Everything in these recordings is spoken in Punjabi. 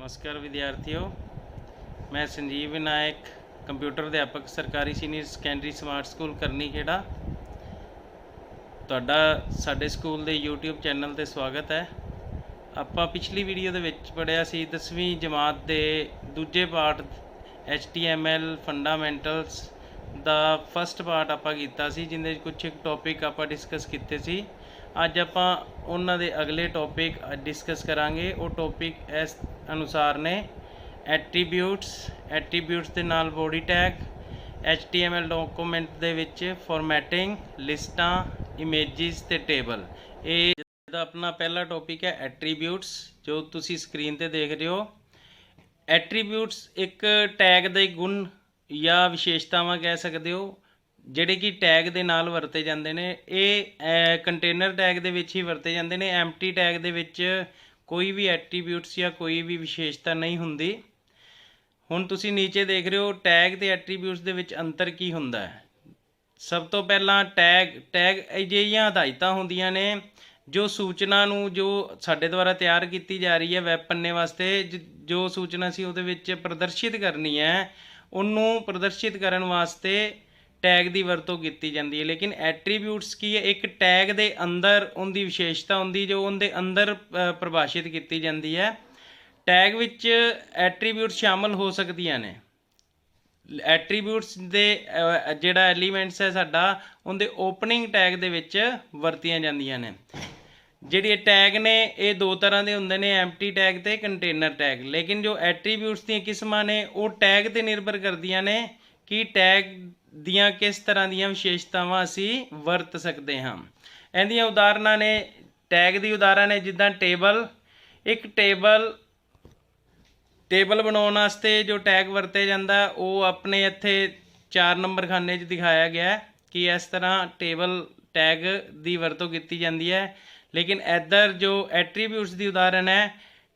नमस्कार विद्यार्थियों, मैं संजीव विनायक कंप्यूटर अध्यापक सरकारी सीनियर सैकेंडरी स्मार्ट स्कूल करनी खेड़ा तुहाडा साडे स्कूल दे यूट्यूब चैनल ते स्वागत है। आपां पिछली वीडियो दे विच पढ़िया सी 10वीं जमात दे दूजे पार्ट HTML फंडामेंटल्स दा फस्ट पार्ट आपां कीता सी, जिंदे कुछ टॉपिक आपां डिस्कस कीते सी। अज आपां उन्हां दे अगले टॉपिक डिस्कस करांगे। वो टॉपिक इस अनुसार ने एट्रीब्यूट्स दे नाल बॉडी टैग, HTML डॉक्यूमेंट दे विच फॉर्मैटिंग, लिस्टां, इमेजिज ते टेबल। ये अपना पहला टॉपिक है एट्रीब्यूट्स, जो तुसी स्क्रीन ते देख रहे हो। एट्रीब्यूट्स एक टैग दे गुण या विशेषतावां कह सकते हो, ਜਿਹੜੇ कि टैग ਦੇ ਨਾਲ ਵਰਤੇ ਜਾਂਦੇ ਨੇ। ਇਹ ਕੰਟੇਨਰ ਟੈਗ ਦੇ ਵਿੱਚ ਹੀ ਵਰਤੇ ਜਾਂਦੇ ਨੇ। ਐਮਟੀ ਟੈਗ ਦੇ ਵਿੱਚ ਕੋਈ ਵੀ ਐਟਰੀਬਿਊਟਸ ਜਾਂ ਕੋਈ ਵੀ ਵਿਸ਼ੇਸ਼ਤਾ ਨਹੀਂ ਹੁੰਦੀ। ਹੁਣ ਤੁਸੀਂ ਨੀਚੇ ਦੇਖ ਰਹੇ ਹੋ ਟੈਗ ਤੇ ਐਟਰੀਬਿਊਟਸ ਦੇ ਵਿੱਚ ਅੰਤਰ ਕੀ ਹੁੰਦਾ ਹੈ। ਸਭ ਤੋਂ ਪਹਿਲਾਂ ਟੈਗ ਅਜਿਹੀਆਂ ਹਦਾਇਤਾਂ ਹੁੰਦੀਆਂ ਨੇ ਜੋ ਸੂਚਨਾ ਨੂੰ, ਜੋ ਸਾਡੇ ਦੁਆਰਾ ਤਿਆਰ ਕੀਤੀ ਜਾ ਰਹੀ ਹੈ ਵੈਬ ਪੰਨੇ ਵਾਸਤੇ, ਜੋ ਸੂਚਨਾ ਸੀ ਉਹਦੇ ਵਿੱਚ ਪ੍ਰਦਰਸ਼ਿਤ ਕਰਨੀ ਹੈ, ਉਹਨੂੰ ਪ੍ਰਦਰਸ਼ਿਤ ਕਰਨ ਵਾਸਤੇ टैग की वरतों की जाती है। लेकिन एट्रीब्यूट्स की है, एक टैग के अंदर उनकी विशेषता होंगी जो उनके अंदर परिभाषित की जाती है। टैग विच एट्रीब्यूट शामिल हो सकदियां ने। एट्रीब्यूट्स दे जिहड़ा एलीमेंट्स है साडा, उनके ओपनिंग टैग दे विच वरतियां जांदियां ने। ਜਿਹੜੇ टैग ने ये दो तरह के होंगे ने, एम्प्टी टैग ते कंटेनर टैग। लेकिन जो एट्रीब्यूट्स दी किस्मां ने वो टैग ते निर्भर करदियां ने कि टैग ਦੀਆਂ किस तरह ਦੀਆਂ ਵਿਸ਼ੇਸ਼ਤਾਵਾਂ ਅਸੀਂ ਵਰਤ ਸਕਦੇ ਹਾਂ। ਇਹਦੀਆਂ ਉਦਾਹਰਨਾਂ ਨੇ, ਟੈਗ ਦੀ ਉਦਾਹਰਨ ਹੈ ਜਿੱਦਾਂ ਟੇਬਲ। ਇੱਕ ਟੇਬਲ ਬਣਾਉਣ ਵਾਸਤੇ ਜੋ ਟੈਗ ਵਰਤੇ ਜਾਂਦਾ ਉਹ ਆਪਣੇ ਇੱਥੇ 4 ਨੰਬਰ ਖਾਨੇ 'ਚ ਦਿਖਾਇਆ ਗਿਆ ਕਿ ਇਸ ਤਰ੍ਹਾਂ ਟੇਬਲ ਟੈਗ ਦੀ ਵਰਤੋਂ ਕੀਤੀ ਜਾਂਦੀ ਹੈ। ਲੇਕਿਨ ਇੱਧਰ ਜੋ ਐਟਰੀਬਿਊਟਸ ਦੀ ਉਦਾਹਰਨ ਹੈ,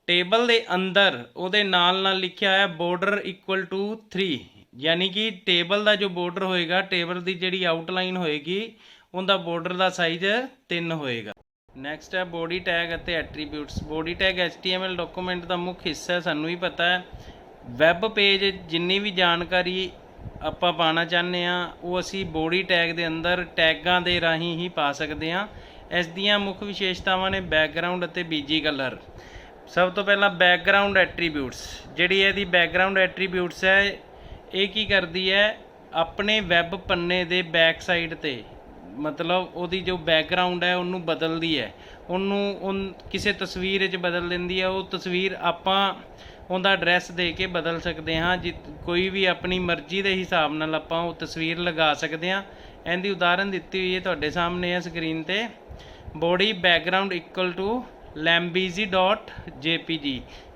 ਟੇਬਲ ਦੇ ਅੰਦਰ ਉਹਦੇ ਨਾਲ ਲਿਖਿਆ ਹੋਇਆ ਬੋਰਡਰ ਇਕੁਅਲ ਟੂ 3, यानी कि टेबल का जो बॉर्डर होएगा, टेबल की जी आउटलाइन होएगी, उनका बॉर्डर का साइज 3 होएगा। नैक्सट है बॉडी टैग और attributes. Body tag HTML document का मुख्य हिस्सा है, सानू ही पता है। वैब पेज जिन्नी भी जानकारी आपां पाना चाहते हैं वो असी बॉडी टैग के अंदर टैगां दे राही ही पा सकते हैं। इस दियां मुख्य विशेषतावां ने बैकग्राउंड और बीजी कलर। सब तो पहला बैकग्राउंड एट्रीब्यूट्स, जिहड़ी इहदी बैकग्राउंड एट्रीब्यूट्स है, ये की करती है अपने वैब पन्ने दे बैक साइड ते, मतलब ਉਹਦੀ जो बैकग्राउंड है ਉਹਨੂੰ बदलती है, ਉਹਨੂੰ किसी तस्वीर च बदल देंदी है। वो तस्वीर आपां ਉਹਦਾ एड्रैस दे के बदल सकते हाँ। कोई भी अपनी मर्जी के हिसाब नाल आपां वो तस्वीर लगा सकते हैं। इहदी उदाहरण दी हुई है तुहाडे सामने है स्क्रीन ते। Body background equal to lambz.jpg,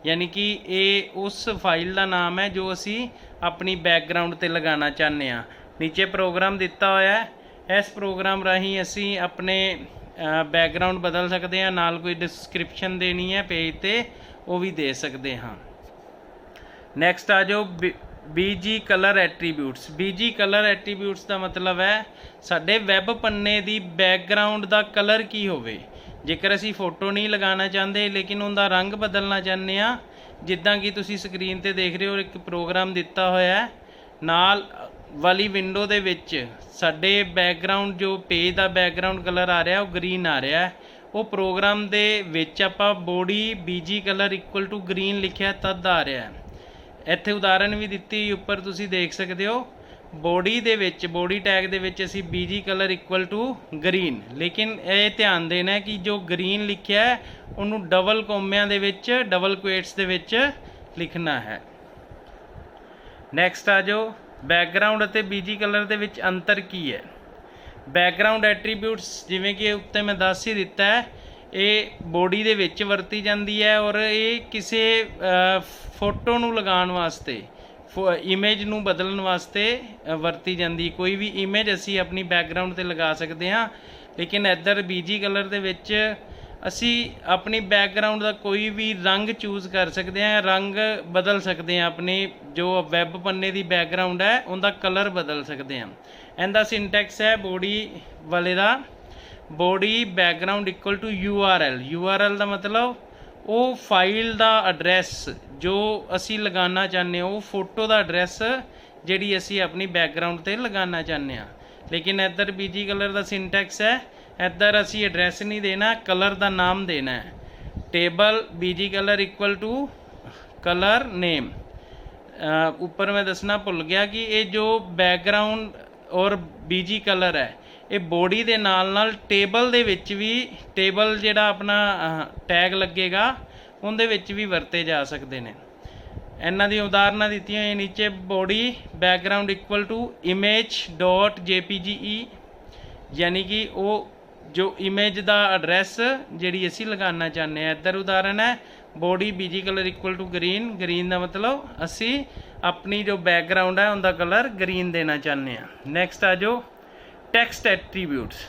यानी कि ये उस फाइल का नाम है जो असी अपनी बैकग्राउंड ते लगाना चाहते हैं। नीचे प्रोग्राम दिता होया है, इस प्रोग्राम राही असी अपने बैकग्राउंड बदल सकते हैं। नाल कोई डिस्क्रिप्शन देनी है पेज ते वो भी दे सकते हाँ। नैक्सट आ जाओ BG colour attributes. BG colour attributes का मतलब है साडे वैब पन्ने की बैकग्राउंड का कलर की होवे। जेकर असी फोटो नहीं लगाना चाहते लेकिन उनका रंग बदलना चाहते हैं, जिद्दां कि तुसी स्क्रीन ते देख रहे हो एक प्रोग्राम दिता होया है। नाल वाली विंडो दे विच साडे बैकग्राउंड जो पेज का बैकग्राउंड कलर आ रहा है वो ग्रीन आ रहा है। वो प्रोग्राम दे विच आपां body BG colour equal to green लिखिया तद आ रहा है। इत्थे उदाहरण भी दिती उपर तुसी देख सकते हो। बॉडी दे विच, बॉडी टैग दे विच असी BG colour equal to green, लेकिन ये ध्यान देना है कि जो ग्रीन लिखिया है उन्होंने डबल कोमियां दे विच, डबल क्वेट्स दे विच लिखना है। नैक्सट आ जाओ बैकग्राउंड और बीजी कलर दे विच अंतर की है। बैकग्राउंड एट्रीब्यूट्स जिवें कि उत्ते मैं दस ही दिता है, ये बॉडी दे विच वरती जाती है और ये किसी फोटो नूं लगाउण वास्ते, इमेज नूं बदलण वास्ते वरती जाती। कोई भी इमेज असी अपनी बैकग्राउंड ते लगा सकते हाँ। लेकिन इधर बीजी कलर दे विच असी अपनी बैकग्राउंड का कोई भी रंग चूज़ कर सकते हैं, रंग बदल सकते हैं। अपने जो वैब पन्ने की बैकग्राउंड है उनका कलर बदल सकते हैं। इनका सिंटैक्स है बॉडी वाले का, body background equal to URL। URL का मतलब वो फाइल का एड्रैस जो असी लगाना चाहते हो फोटो का एड्रैस जिहड़ी असी अपनी बैकग्राउंड ते लगाना चाहते हैं। लेकिन इधर बीजी कलर का सिंटैक्स है, इधर असी एड्रैस नहीं देना, कलर का नाम देना है। Table BG colour equal to colour name. ऊपर मैं दसना भुल गया कि ये जो बैकग्राउंड और बीजी कलर है ये बॉडी के नाल टेबल दे विच भी, टेबल जिहड़ा अपना टैग लगेगा उनदे विच भी वरते जा सकते हैं। इन्हां दी उदाहरणां दित्तियां होईयां नीचे। Body background equal to image dot JPG, यानी कि वो जो इमेज का एड्रैस जिहड़ी असी लगाना चाहते हैं। इधर उदाहरण है body BG colour equal to green. Green का मतलब असी अपनी जो बैकग्राउंड है उनका कलर ग्रीन देना चाहते हैं। नैक्सट आ जाओ टैक्सट एट्रीब्यूट्स।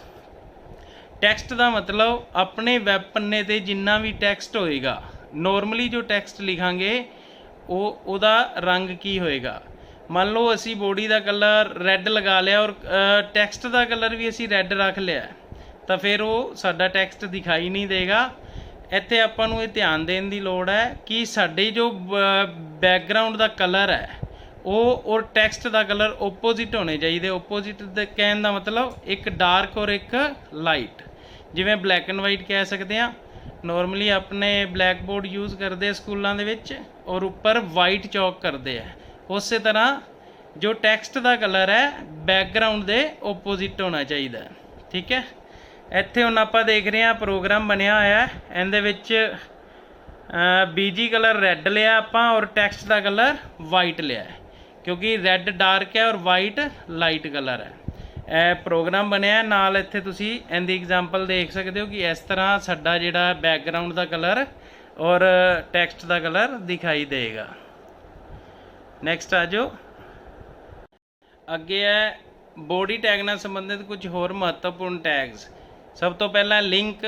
टैक्सट का मतलब अपने वैब पन्ने ते जिन्ना भी टैक्सट होएगा, नॉर्मली जो टैक्सट लिखांगे ਉਹਦਾ रंग की होएगा। मान लो असी बॉडी का कलर रैड लगा लिया और टैक्सट का कलर भी असी रैड रख लिया, तो फिर वो साडा टैक्सट दिखाई नहीं देगा। इत्थे आपां नूं ये ध्यान देने की लोड़ है कि साडे जो बैकग्राउंड का कलर है वो और टैक्सट का कलर ओपोजिट होने चाहिए। ओपोजिट कहने का मतलब एक डार्क और एक लाइट, जिवें ब्लैक एंड वाइट कह सकते हैं। नॉर्मली अपने ब्लैक बोर्ड यूज़ करते स्कूलों के विच और उपर वाइट चौक करते हैं। उस तरह जो टैक्सट का कलर है बैकग्राउंड के ओपोजिट होना चाहिए। ठीक है, इत्थे हुण आपां देख रहे हैं प्रोग्राम बनया होया है, इहदे विच बीजी कलर रैड लिया आपां और टैक्सट का कलर वाइट लिया है, क्योंकि रैड डार्क है और वाइट लाइट कलर है। प्रोग्राम बनया नाल इत्थे तुसी इहदी एग्जाम्पल देख सकते हो कि इस तरह साडा जिहड़ा बैकग्राउंड का कलर और टैक्सट का कलर दिखाई देगा। नैक्सट आ जाओ अगे है बॉडी टैग नाल संबंधित कुछ होर महत्वपूर्ण टैग्स। सब तो पहला लिंक।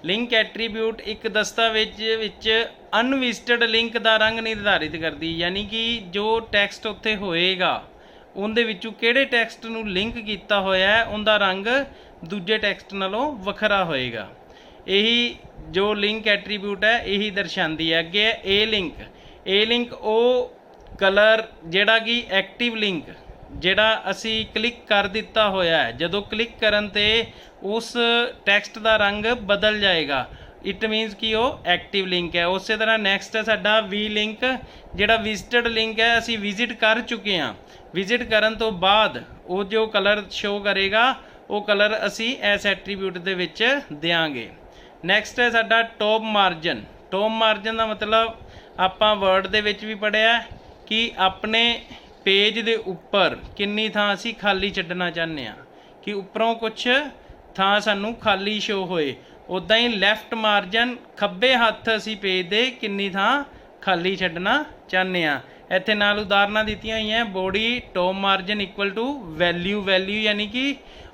लिंक एट्रीब्यूट एक दस्तावेज विच अनविजिटेड लिंक का रंग निर्धारित करती, यानी कि जो टैक्सट उत्थे होएगा उनदे विचों किहड़े टैक्सट नूं लिंक किया होया है उनका रंग दूजे टैक्सट नालों वखरा होएगा। यही जो लिंक एट्रीब्यूट है यही दर्शाती है। अगे ए लिंक। ए लिंक वो कलर जिहड़ा कि एक्टिव लिंक जिहड़ा असी क्लिक कर दिता होया है, जदों क्लिक करन ते उस टैक्सट का रंग बदल जाएगा, इट मीनस कि वो एक्टिव लिंक है। उस तरह नैक्सट है साडा वी लिंक, जिहड़ा विजिटेड लिंक है, असी विजिट कर चुके हैं। विजिट करन तो बाद वो जो कलर शो करेगा वो कलर असी इस एट्रीब्यूट दे विच देंगे। नैक्सट है साडा टॉप मार्जन। टॉप मार्जन का मतलब आपां वर्ड दे विच भी पढ़िया कि अपने पेज दे उपर किन्नी थां असी खाली छड्डना चाहते हैं, कि उपरों कुछ थां सानू खाली शो होए। उदां ही लैफ्ट मार्जन खब्बे हत्थ असी पेज दे किन्नी थां खाली छड्डना चाहते हैं। इत्थे नाल उदाहरणां दित्तियां होईयां। Body top margin equal to value. Value यानी कि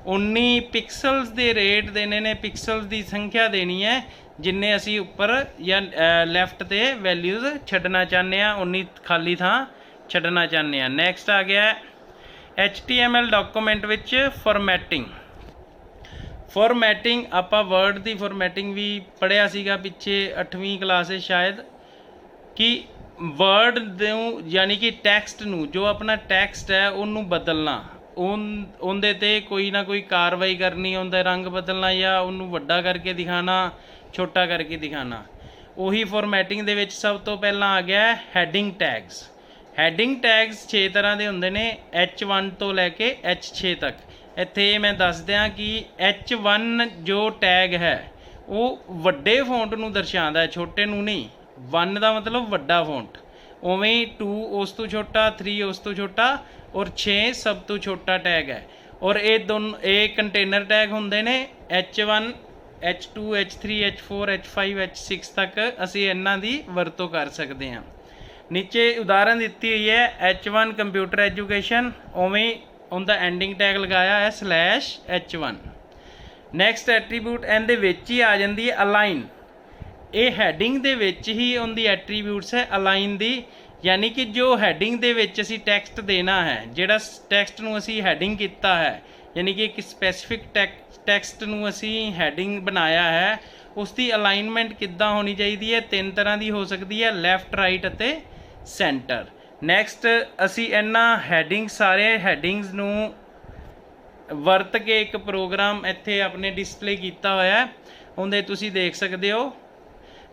19 पिक्सल्स के रेट देने ने, पिक्सल्स की संख्या देनी है जिन्ने असी उपर या लैफ्ट ते वैल्यूज़ छड्डना चाहते हैं, 19 खाली थां छड्डना चाहते हैं। नैक्सट आ गया HTML document which formatting. Formatting आपां वर्ड की फॉर्मैटिंग भी पढ़िया सीगा पिछे 8वीं क्लास शायद, कि वर्ड नूं यानी कि टैक्सट नूं जो अपना टैक्सट है उन्होंने बदलना, उनदे ते कोई ना कोई कार्रवाई करनी, उनका रंग बदलना या उन्होंने वड्डा करके दिखाना, छोटा करके दिखाना। उही फॉर्मैटिंग दे विच सब तो पहला आ गया हैडिंग टैग्स। हैडिंग टैग्स 6 तरह के होंदे ने, H1 तो लैके H6 तक। इत्थे मैं दस दियां कि H1 जो टैग है वो वड्डे फॉन्ट नूं दर्शाता है, छोटे नूं नहीं। 1 का मतलब वड्डा फॉन्ट, उवें 2 उस तो छोटा, 3 उस तो छोटा और 6 सब तो छोटा टैग है। और ये दोनों ये कंटेनर टैग होंदे ने H1 H2 H3 H4 H5 H6 तक असी इन्हां दी वरतों कर सकते हैं। नीचे उदाहरण दी हुई है H1 कंप्यूटर एजुकेशन, उवें उनका एंडिंग टैग लगाया है /H1। नैक्सट एट्रीब्यूट इहदे विच ही आ जाती है अलाइन। ये हैडिंग दे विच ही उनकी एट्रीब्यूट्स है अलाइन दी, यानी कि जो हैडिंग दे विच असी टैक्सट देना है, जिहड़ा टैक्सट नूं असी हैडिंग किया है, यानी कि एक स्पैसीफिक टैक्सट नूं असी हैडिंग बनाया है, उसकी अलाइनमेंट किद्दां होनी चाहिए है। 3 तरह की हो सकती है, लैफ्ट राइट अते सेंटर। नैक्सट असी इन्हां हैडिंग सारे हैडिंग्स नूं वरत के एक प्रोग्राम इत्थे अपने डिस्पले किया होया है, उहदे तुसीं देख सकते हो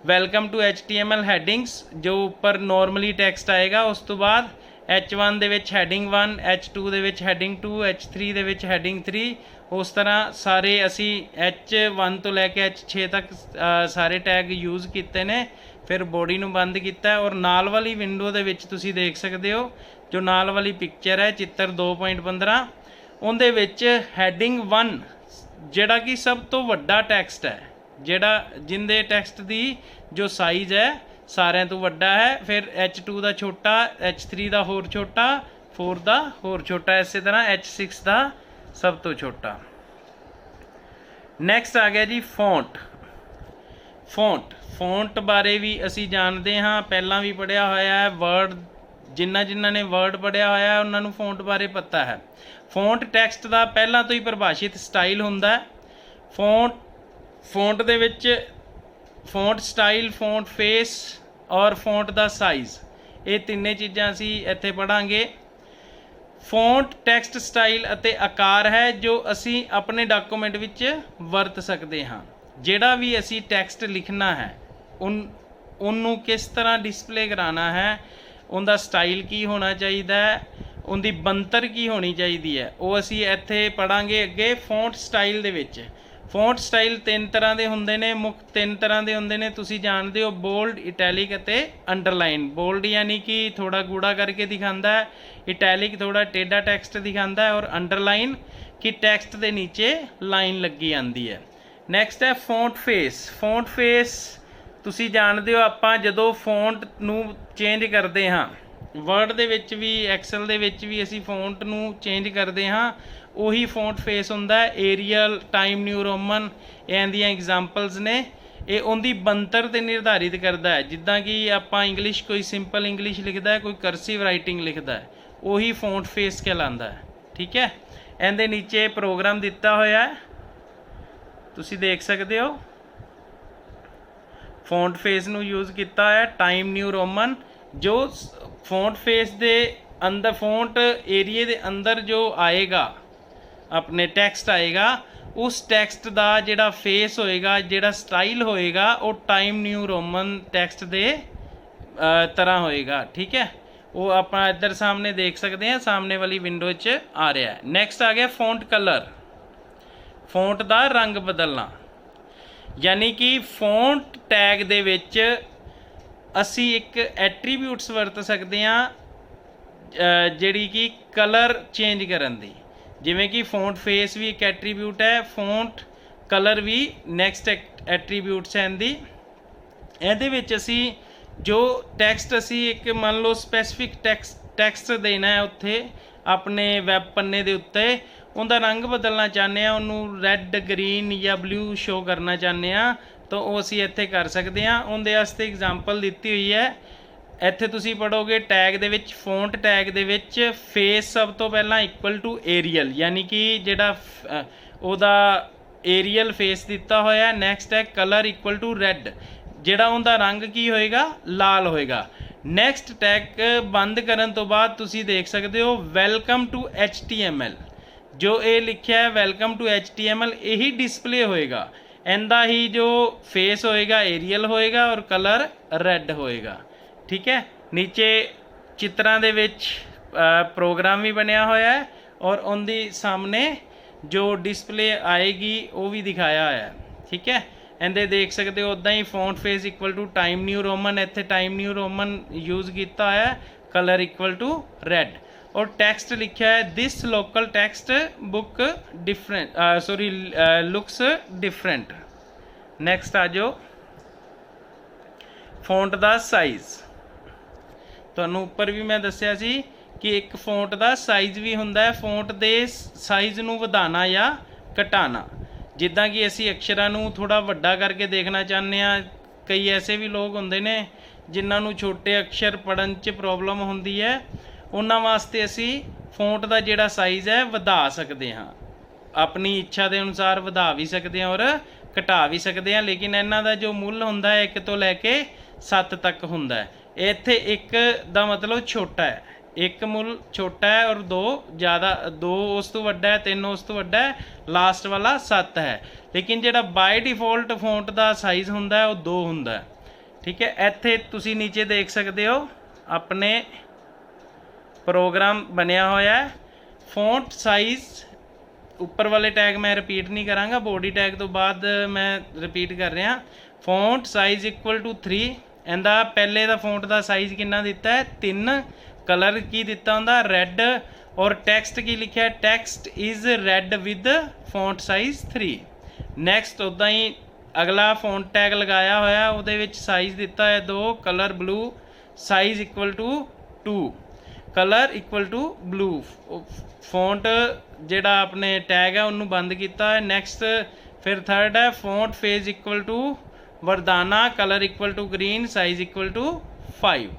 वैलकम टू HTML हैडिंग्स, जो उपर नॉर्मली टैक्सट आएगा। उस तो बाद H1 दे विच हैडिंग 1, H2 दे विच हैडिंग 2, H3 दे विच हैडिंग 3। उस तरह सारे असी H1 तो लैके H6 तक सारे टैग यूज़ किए ने। फिर बॉडी नूं बंद किया और नाल वाली विंडो दे विच तुसीं देख सकते हो जो नाल वाली पिक्चर है चित्र 2.15, उहदे विच हैडिंग 1 जिहड़ा कि सब तो वड्डा टैक्सट है, जिहड़ा जिंदे टैक्सट की जो साइज़ है सारिਆਂ तो वड्डा है। फिर H2 का छोटा, H3 का होर छोटा, 4 का होर छोटा, इस तरह H6 का सब तो छोटा। नैक्सट आ गया जी फॉन्ट। फॉन्ट बारे भी असी जानते हाँ, पहला भी पढ़िया होया है। वर्ड जिन्हां ने वर्ड पढ़िया होया है उन्होंने फॉन्ट बारे पता है। फॉन्ट टैक्सट का पहला तो ही परिभाषित स्टाइल हुंदा है। फॉन्ट दे विच फॉन्ट स्टाइल, फॉन्ट फेस और फॉन्ट का साइज़, ये तीनों चीज़ां असी इत्थे पढ़ांगे। फॉन्ट टैक्सट स्टाइल अते आकार है जो असी अपने डॉक्यूमेंट विच वरत सकते हाँ। जिहड़ा भी असी टैक्सट लिखना है उन्नू किस तरह डिस्पले कराना है, उनका स्टाइल की होना चाहिए है, उनकी बनतर की होनी चाहिए है, वो असी इत्थे पढ़ांगे अगे। फॉन्ट स्टाइल दे विच फॉन्ट स्टाइल 3 तरह के होंदे ने, मुख 3 तरह के होंदे ने, तुसीं जानते हो बोल्ड, इटैलिक अते अंडरलाइन। बोल्ड यानी कि थोड़ा गूढ़ा करके दिखाता है, इटैलिक थोड़ा टेढ़ा टैक्सट दिखाता है और अंडरलाइन कि टैक्सट के नीचे लाइन लगी आती है। नैक्सट है फॉन्ट फेस। फॉन्ट फेस तुसीं जानते हो आपां जदों फॉन्ट नूं चेंज करते हाँ, वर्ड दे विच भी एक्सल दे विच भी असी फॉन्ट नूं चेंज करते हाँ, उही फॉन्ट फेस हुंदा है। एरियल, टाइम न्यू रोमन इहदियां एग्जाम्पल्स ने, ये उनकी बनतर ते निर्धारित करता है। जिद्दां कि आपां इंग्लिश कोई सिंपल इंग्लिश लिखता है, कोई करसिव राइटिंग लिखता है, उही फॉन्ट फेस कहलाता है। ठीक है, इहदे नीचे प्रोग्राम दिता होया है, तुसीं देख सकते हो। फॉन्ट फेस नूं यूज़ किया है टाइम न्यू रोमन। जो फॉन्ट फेस दे अंदर फॉन्ट एरिए दे अंदर जो आएगा अपने टैक्सट आएगा, उस टैक्सट का जिहड़ा फेस होएगा, जिहड़ा स्टाइल होएगा, वो टाइम न्यू रोमन टैक्सट दे तरह होएगा। ठीक है, वो आप इधर सामने देख सकते हैं, सामने वाली विंडो च आ रहा है। नैक्सट आ गया फॉन्ट कलर। फॉन्ट का रंग बदलना, यानी कि फॉन्ट टैग दे विच असी एक एट्रीब्यूट्स वरत सकते हैं जिहड़ी कि कलर चेंज करन दी। जिवें कि फॉन्ट फेस भी एक एट्रीब्यूट है, फॉन्ट कलर भी नैक्सट एट्रीब्यूट्स है इहदी। इहदे विच असी जो टैक्सट असी एक मान लो स्पैसीफिक टैक्सट देना है उत्थे अपने वैब पन्ने दे उत्ते, उनका रंग बदलना चाहते हैं, उन्होंने रैड, ग्रीन या ब्लू शो करना चाहते हैं, तो वो असी इत्थे कर सकते हैं। उनके वास्ते एग्जाम्पल दी हुई है, इत्थे तुसीं पढ़ोगे टैग दे विच, फॉन्ट टैग दे विच फेस सब तो पहला इक्वल टू एरियल, यानी कि जिहड़ा उहदा एरियल फेस दिता होया। नैक्सट है कलर इक्वल टू रैड, जिहड़ा उनका रंग की होएगा, लाल होएगा। नैक्सट टैग बंद करन तो बाद तुसीं देख सकते हो वैलकम टू HTML, जो ये लिखा है वैलकम टू HTML यही डिस्पले होएगा। इनका ही जो फेस होएगा एरियल होएगा और कलर रैड होएगा। ठीक है, नीचे चित्रां दे विच प्रोग्राम भी बनया होया है और उनके सामने जो डिस्पले आएगी वो भी दिखाया है। ठीक है, इहदे देख सकते हो उदा ही font face equal to Times New Roman, इत्थे टाइम न्यू रोमन यूज़ किया है, कलर इक्वल टू रैड और टैक्सट लिखा है this local text book different looks different. Next आ जाओ फॉन्ट का साइज़। तुहानूं उपर भी मैं दस्सिया सी कि एक फॉन्ट का साइज़ भी हुंदा है, फॉन्ट के साइज़ नूं वधाना या घटाना। जिद्दां कि असी अक्षरां नूं थोड़ा वड्डा करके देखना चाहते हैं, कई ऐसे भी लोग होंदे ने जिन्हां नूं छोटे अक्षर पढ़न च प्रॉब्लम हुंदी है, उन्हां वास्ते असी फॉन्ट का जिहड़ा साइज़ है वधा सकते हाँ, अपनी इच्छा के अनुसार वधा भी सकते हैं और घटा भी सकते हैं, लेकिन इन्हां दा जो मुੱਲ ਹੁੰਦਾ है 1 ਤੋਂ ਲੈ ਕੇ 7 तक ਹੁੰਦਾ है। ਇੱਥੇ 1 ਦਾ मतलब छोटा है, 1 ਮੁੱਲ छोटा है और 2 ज़्यादा, 2 उस तो ਵੱਡਾ है, 3 उस तो ਵੱਡਾ है, लास्ट वाला 7 है। लेकिन ਜਿਹੜਾ by default font the size ਹੁੰਦਾ है वो 2 ਹੁੰਦਾ है। ठीक है, ਇੱਥੇ ਤੁਸੀਂ नीचे देख सकते हो अपने प्रोग्राम बनया होया है। फॉन्ट साइज़ उपर वाले टैग मैं रिपीट नहीं कराँगा, बॉडी टैग तो बाद मैं रिपीट कर रहा। फॉन्ट साइज़ इक्वल टू 3, इहदा पहले दा फॉन्ट का साइज़ कितना दिता है 3, कलर की दिता होंदा रेड, और टैक्सट की लिखा है text is red with font size 3। Next उदा ही अगला फॉन्ट टैग लगाया होया, उहदे विच साइज़ दिता है 2, colour blue, size equal to 2, colour equal to blue. Font जिहड़ा अपने टैग है उन्होंने बंद किया है। नैक्सट फिर थर्ड है font face equal to Verdana, colour equal to green, size equal to 5।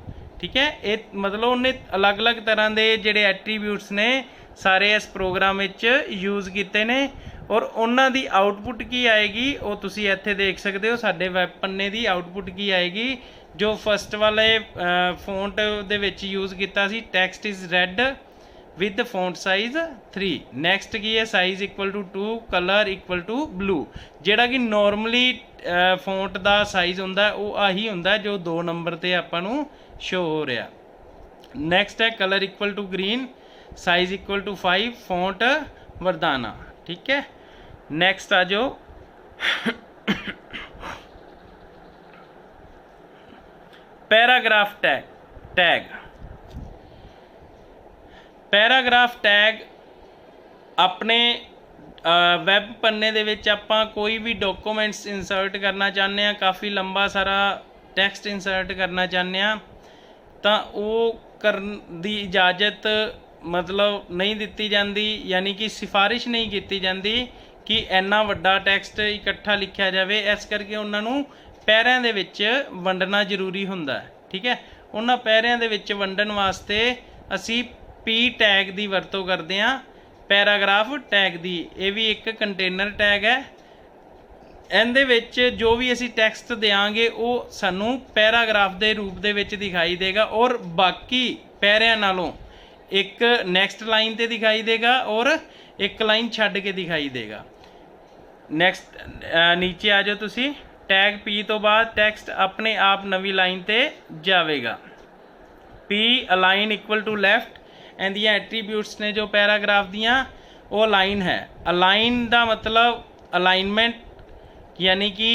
ठीक है, ये मतलब उन्हें अलग अलग तरह के जिहड़े एट्रीब्यूट्स ने सारे इस प्रोग्राम विच यूज़ किए ने, और उन्हां दी आउटपुट की आएगी वो तुसी इत्थे देख सकते हो। साडे वैब पन्ने दी आउटपुट की आएगी जो फस्ट वाले फॉन्ट दे विच यूज़ किया सी, text is red with font size 3। Next की है size equal to 2, colour equal to blue. जिहड़ा कि नॉर्मली फॉन्ट का साइज़ हुंदा है वो आही हुंदा है जो 2 नंबर ते आपां नूं शो हो रहा। नैक्सट है colour equal to green, size equal to 5, font Verdana. ठीक है, नैक्सट आ जाओ पैराग्राफ टैग। पैराग्राफ टैग अपने वैब पन्ने दे विच आपां कोई भी डॉक्यूमेंट्स इंसर्ट करना चाहते हैं, काफ़ी लंबा सारा टैक्सट इंसर्ट करना चाहते हैं, तो वो करन दी इजाज़त मतलब नहीं दिती जाती, यानी कि सिफारिश नहीं की जाती कि इन्ना वड्डा टैक्सट इकट्ठा लिखा जाए। इस करके उन्होंने पैरिਆਂ ਦੇ ਵਿੱਚ ਵੰਡਣਾ ਜ਼ਰੂਰੀ ਹੁੰਦਾ है। ठीक है, उन्होंने पैरिਆਂ ਦੇ ਵਿੱਚ ਵੰਡਣ वास्ते असी पी टैग की वरतों करते हैं, पैराग्राफ टैग की। ये भी एक कंटेनर टैग है। इहदे विच जो भी असी टैक्सट देंगे वो सानू पैराग्राफ के रूप दे विच दिखाई देगा, और बाकी पैरिਆਂ नालों एक नैक्सट लाइन ते दिखाई देगा और एक लाइन छड्ड के दिखाई देगा। नैक्सट नीचे आ जाओ तुसी, टैग पी तो बाद टैक्सट अपने आप नवी लाइन ते जाएगा। P align equal to left, इहदियां एट्रीब्यूट्स ने जो पैराग्राफ दियां वो लाइन है। अलाइन का मतलब अलाइनमेंट, यानी कि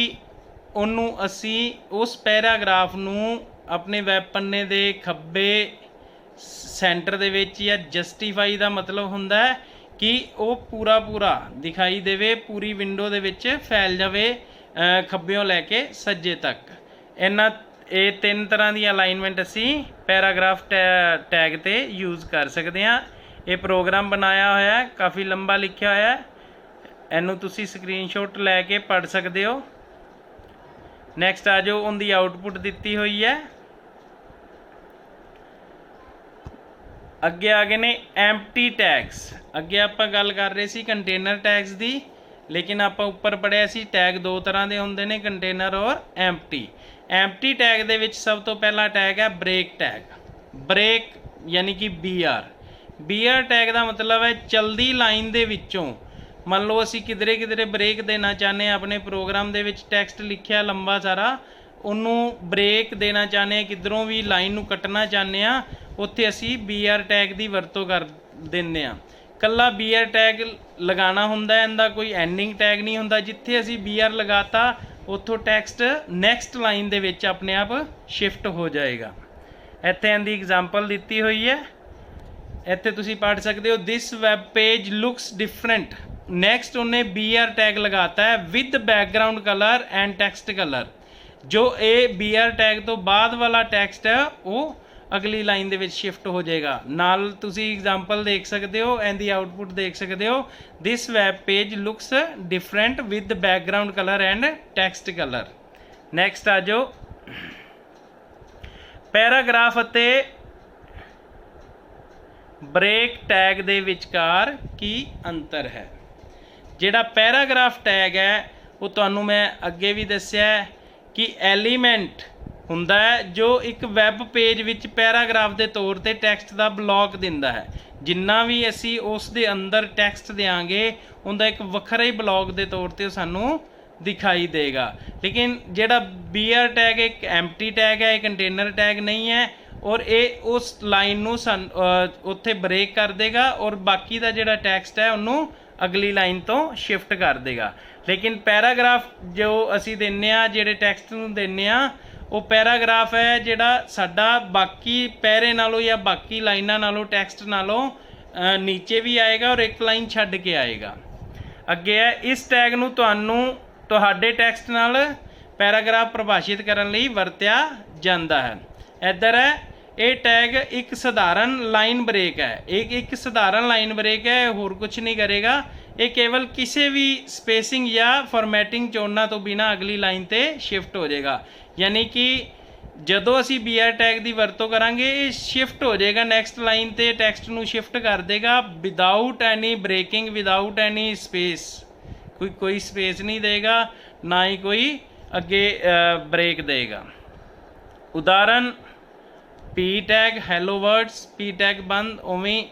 उन्होंने असी उस पैराग्राफ नूं अपने वैब पन्ने दे खब्बे सेंटर दे विच, या जस्टिफाई का मतलब हुंदा है कि वो पूरा पूरा दिखाई देवे, पूरी विंडो दे विच फैल जावे खब्बियों लैके सज्जे तक। इन्ना ये 3 तरह की अलाइनमेंट असी पैराग्राफ टैग ते यूज़ कर सकते हैं। ये प्रोग्राम बनाया होया है, काफ़ी लंबा लिखा होया है, इनू तुसी स्क्रीनशॉट लैके पढ़ सकते हो। नैक्सट आ जाओ, उनकी आउटपुट दी हुई है। अगे आ गए ने एम्प्टी टैग्स। अगे आप गल कर रहे सी कंटेनर टैग्स की, लेकिन आप ऊपर पढ़िया सी टैग 2 तरह के होंदे ने, कंटेनर और एम्प्टी। एम्प्टी टैग दे विच सब तो पहला टैग है ब्रेक टैग। ब्रेक यानी कि BR टैग का मतलब है चलदी लाइन दे विचों, मान लो असी किधरे ब्रेक देना चाहते हैं, अपने प्रोग्राम दे विच टैक्सट लिखिया लंबा सारा, उन्होंने ब्रेक देना चाहते हैं, किधरों भी लाइन नूं कटना चाहते हैं, उत्थे असी BR टैग की वरतों कर देंगे हैं। कल्ला BR टैग लगाना हुंदा है, इनका कोई एंडिंग टैग नहीं हुंदा। जिथे असी BR लगाता उत्थों टैक्सट नैक्सट लाइन दे विच अपने आप शिफ्ट हो जाएगा। इत्थे इनकी एग्जाम्पल दी हुई है, इत्थे तुसी पढ़ सकते हो, this web page looks different. Next उन्हें BR टैग लगाता है with background colour and text colour. जो ये BR टैग तो बाद वाला टैक्सट है वो अगली लाइन दे विच शिफ्ट हो जाएगा। नाल तुसी एग्जाम्पल देख सकते हो, इनकी आउटपुट देख सकते हो, this web page looks different with background colour and text colour. Next आ जाओ, पैराग्राफ अते ब्रेक टैग दे विचकार की अंतर है। जिहड़ा पैराग्राफ टैग है ਉਹ ਤੁਹਾਨੂੰ ਮੈਂ ਅੱਗੇ ਵੀ ਦੱਸਿਆ ਕਿ ਐਲੀਮੈਂਟ ਹੁੰਦਾ ਹੈ ਜੋ ਇੱਕ ਵੈਬ ਪੇਜ ਵਿੱਚ ਪੈਰਾਗ੍ਰਾਫ ਦੇ ਤੌਰ ਤੇ ਟੈਕਸਟ ਦਾ ਬਲੌਕ ਦਿੰਦਾ ਹੈ। ਜਿੰਨਾ ਵੀ ਅਸੀਂ ਉਸ ਦੇ ਅੰਦਰ ਟੈਕਸਟ ਦਿਆਂਗੇ ਉਹਦਾ ਇੱਕ ਵੱਖਰਾ ਹੀ ਬਲੌਕ ਦੇ ਤੌਰ ਤੇ ਸਾਨੂੰ ਦਿਖਾਈ ਦੇਗਾ। ਲੇਕਿਨ ਜਿਹੜਾ BR ਟੈਗ ਇੱਕ ਐਮਟੀ ਟੈਗ ਹੈ, ਇਹ ਕੰਟੇਨਰ ਟੈਗ ਨਹੀਂ ਹੈ, ਔਰ ਇਹ ਉਸ ਲਾਈਨ ਨੂੰ ਉੱਥੇ ਬ੍ਰੇਕ ਕਰ ਦੇਗਾ ਔਰ ਬਾਕੀ ਦਾ ਜਿਹੜਾ ਟੈਕਸਟ ਹੈ ਉਹਨੂੰ ਅਗਲੀ ਲਾਈਨ ਤੋਂ ਸ਼ਿਫਟ ਕਰ ਦੇਗਾ। ਲੇਕਿਨ ਪੈਰਾਗ੍ਰਾਫ ਜੋ ਅਸੀਂ ਦਿੰਦੇ ਹਾਂ, ਜਿਹੜੇ ਟੈਕਸਟ ਨੂੰ ਦਿੰਦੇ ਹਾਂ, ਉਹ ਪੈਰਾਗ੍ਰਾਫ ਹੈ ਜਿਹੜਾ ਸਾਡਾ ਬਾਕੀ ਪੈਰੇ ਨਾਲੋਂ ਜਾਂ ਬਾਕੀ ਲਾਈਨਾਂ ਨਾਲੋਂ ਟੈਕਸਟ ਨਾਲੋਂ ਨੀਚੇ ਵੀ ਆਏਗਾ ਔਰ ਇੱਕ ਲਾਈਨ ਛੱਡ ਕੇ ਆਏਗਾ। ਅੱਗੇ ਹੈ ਇਸ ਟੈਗ ਨੂੰ ਤੁਹਾਨੂੰ ਤੁਹਾਡੇ ਟੈਕਸਟ ਨਾਲ ਪੈਰਾਗ੍ਰਾਫ ਪਰਿਭਾਸ਼ਿਤ ਕਰਨ ਲਈ ਵਰਤਿਆ ਜਾਂਦਾ ਹੈ। ਇੱਧਰ ਹੈ ਇਹ ਟੈਗ ਇੱਕ ਸਧਾਰਨ ਲਾਈਨ ਬ੍ਰੇਕ ਹੈ। ਇੱਕ ਸਧਾਰਨ ਲਾਈਨ ਬ੍ਰੇਕ ਹੈ, ਹੋਰ ਕੁਝ ਨਹੀਂ ਕਰੇਗਾ। ਇਹ ਕੇਵਲ ਕਿਸੇ ਵੀ ਸਪੇਸਿੰਗ ਜਾਂ ਫਾਰਮੈਟਿੰਗ ਚੁਣਨਾ ਤੋਂ ਬਿਨਾਂ ਅਗਲੀ ਲਾਈਨ 'ਤੇ ਸ਼ਿਫਟ ਹੋ ਜਾਏਗਾ। ਯਾਨੀ ਕਿ ਜਦੋਂ ਅਸੀਂ BR ਟੈਗ ਦੀ ਵਰਤੋਂ ਕਰਾਂਗੇ ਇਹ ਸ਼ਿਫਟ ਹੋ ਜਾਏਗਾ ਨੈਕਸਟ ਲਾਈਨ 'ਤੇ, ਟੈਕਸਟ ਨੂੰ ਸ਼ਿਫਟ ਕਰ ਦੇਗਾ ਵਿਦਾਊਟ ਐਨੀ ਬ੍ਰੇਕਿੰਗ, ਵਿਦਾਊਟ ਐਨੀ ਸਪੇਸ। ਕੋਈ ਸਪੇਸ ਨਹੀਂ ਦੇਗਾ, ਨਾ ਹੀ ਕੋਈ ਅੱਗੇ ਬ੍ਰੇਕ ਦੇਗਾ। ਉਦਾਹਰਨ P tag hello words, P tag ਬੰਦ, ਉਵੇਂ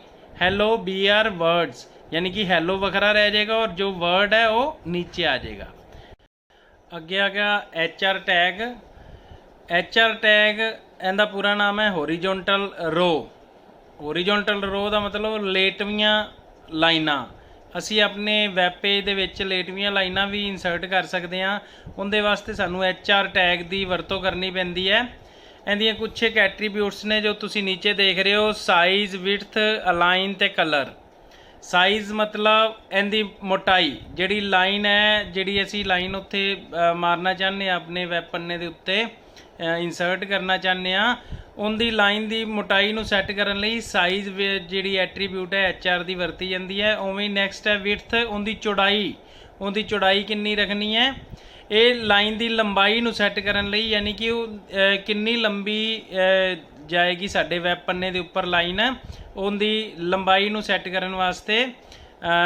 ਹੈਲੋ BR ਵਰਡਸ, यानी कि हैलो वखरा रह जाएगा और जो वर्ड है वो नीचे आ जाएगा। अगे आ गया HR टैग। HR टैग इहदा पूरा नाम है होरीजोनटल रो। होरीजोनटल रो का मतलब लेटवियां लाइनां। असी अपने वैब पेज दे विच लेटवियां लाइनां भी इंसर्ट कर सकते हैं। उनके वास्ते सानू HR टैग की वरतों करनी पैंदी है। इहदियां कुछ एक एट्रीब्यूट्स ने जो तुसी नीचे देख रहे हो, साइज़, विड्थ, अलाइन ते कलर। साइज़ मतलब इहदी मोटाई, जिहड़ी लाइन है, जिहड़ी असी लाइन उत्थे मारना चाहते हैं अपने वैब पन्ने दे उत्ते इंसर्ट करना चाहते हैं, उनकी लाइन की मोटाई नूं सैट करन लई साइज़ जिहड़ी एट्रीब्यूट है HR दी वरती जाती है। उवें नैक्सट है विड्थ, उनकी चौड़ाई कितनी रखनी है। ये लाइन की लंबाई नूं सैट करन लई, यानी कि कितनी लंबी जाएगी साडे वैब पन्ने दे उपर लाइन, उनकी लंबाई नूं सैट करन वास्ते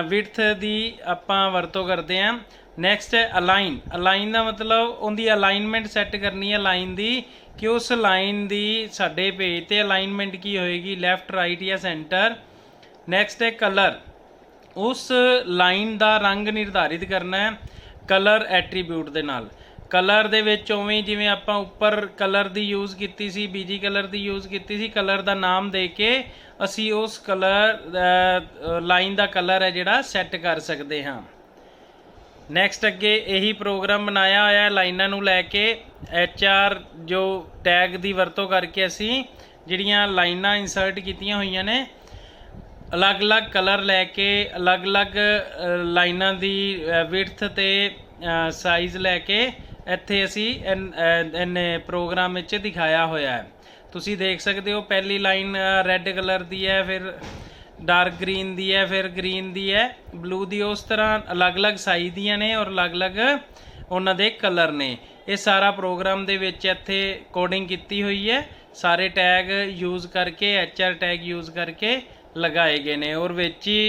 विड्थ की आपां वरतों करते हैं। नैक्सट है अलाइन। अलाइन का मतलब उनकी अलाइनमेंट सैट करनी है लाइन की, कि उस लाइन की साडे पेज ते अलाइनमेंट की होएगी, लैफ्ट राइट या सेंटर। नैक्सट है कलर। उस लाइन का रंग निर्धारित करना है कलर एट्रीब्यूट दे नाल। कलर दे विच उवें जिवें आपां उपर कलर दी यूज़ कीती सी, बीजी कलर दी यूज़ कीती सी, कलर दा नाम दे के असी उस कलर लाइन दा कलर है जिहड़ा सैट कर सकते हाँ। नैक्सट अगे यही प्रोग्राम बनाया होया लाइनां नूं लैके HR जो टैग दी वरतों करके असी जिहड़ियां लाइनां इंसर्ट कीतियां होईयां ने, अलग अलग कलर लैके अलग अलग लाइनां दी विड्थ ते साइज़ लैके इत्थे असी इन्ने प्रोग्राम विच दिखाया होया है। तुसी देख सकते हो पहली लाइन रैड कलर दी है, फिर डार्क ग्रीन दी है, फिर ग्रीन दी है, ब्लू दी। उस तरह अलग अलग साइज़ दियां ने और अलग अलग उन्हां दे कलर ने। ये सारा प्रोग्राम दे विच इत्थे कोडिंग कीती हुई है, सारे टैग यूज़ करके HR टैग यूज़ करके लगाए गए ने। और विच ही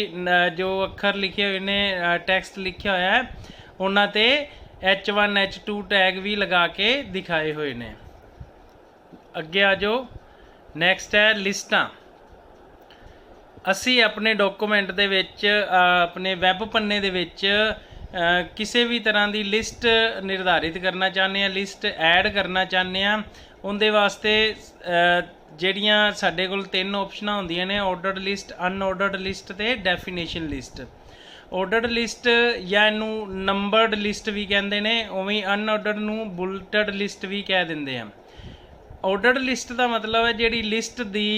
जो अखर लिखे हुए ने, टैक्सट लिखा होया है, उन्हां ते H1 H2 टैग भी लगा के दिखाए हुए ने। अगे आ जाओ, नैक्सट है लिस्टां। असी अपने डॉकूमेंट दे विच अपने वैब पन्ने दे विच किसी भी तरह की लिस्ट निर्धारित करना चाहते हैं, लिस्ट ऐड करना चाहते हैं। उनके वास्ते ਜਿਹੜੀਆਂ ਸਾਡੇ ਕੋਲ 3 ऑप्शनां ਹੁੰਦੀਆਂ ਨੇ, ऑर्डर्ड लिस्ट, अनऑर्डर्ड लिस्ट ਤੇ डेफिनेशन लिस्ट। ऑर्डर्ड लिस्ट ਜਾਂ ਇਹਨੂੰ नंबर्ड लिस्ट भी ਕਹਿੰਦੇ ਨੇ, ਉਵੇਂ अनऑर्डर्ड ਨੂੰ बुलेटेड लिस्ट भी कह ਦਿੰਦੇ ਆ। ऑर्डर्ड लिस्ट का मतलब है ਜਿਹੜੀ लिस्ट ਦੀ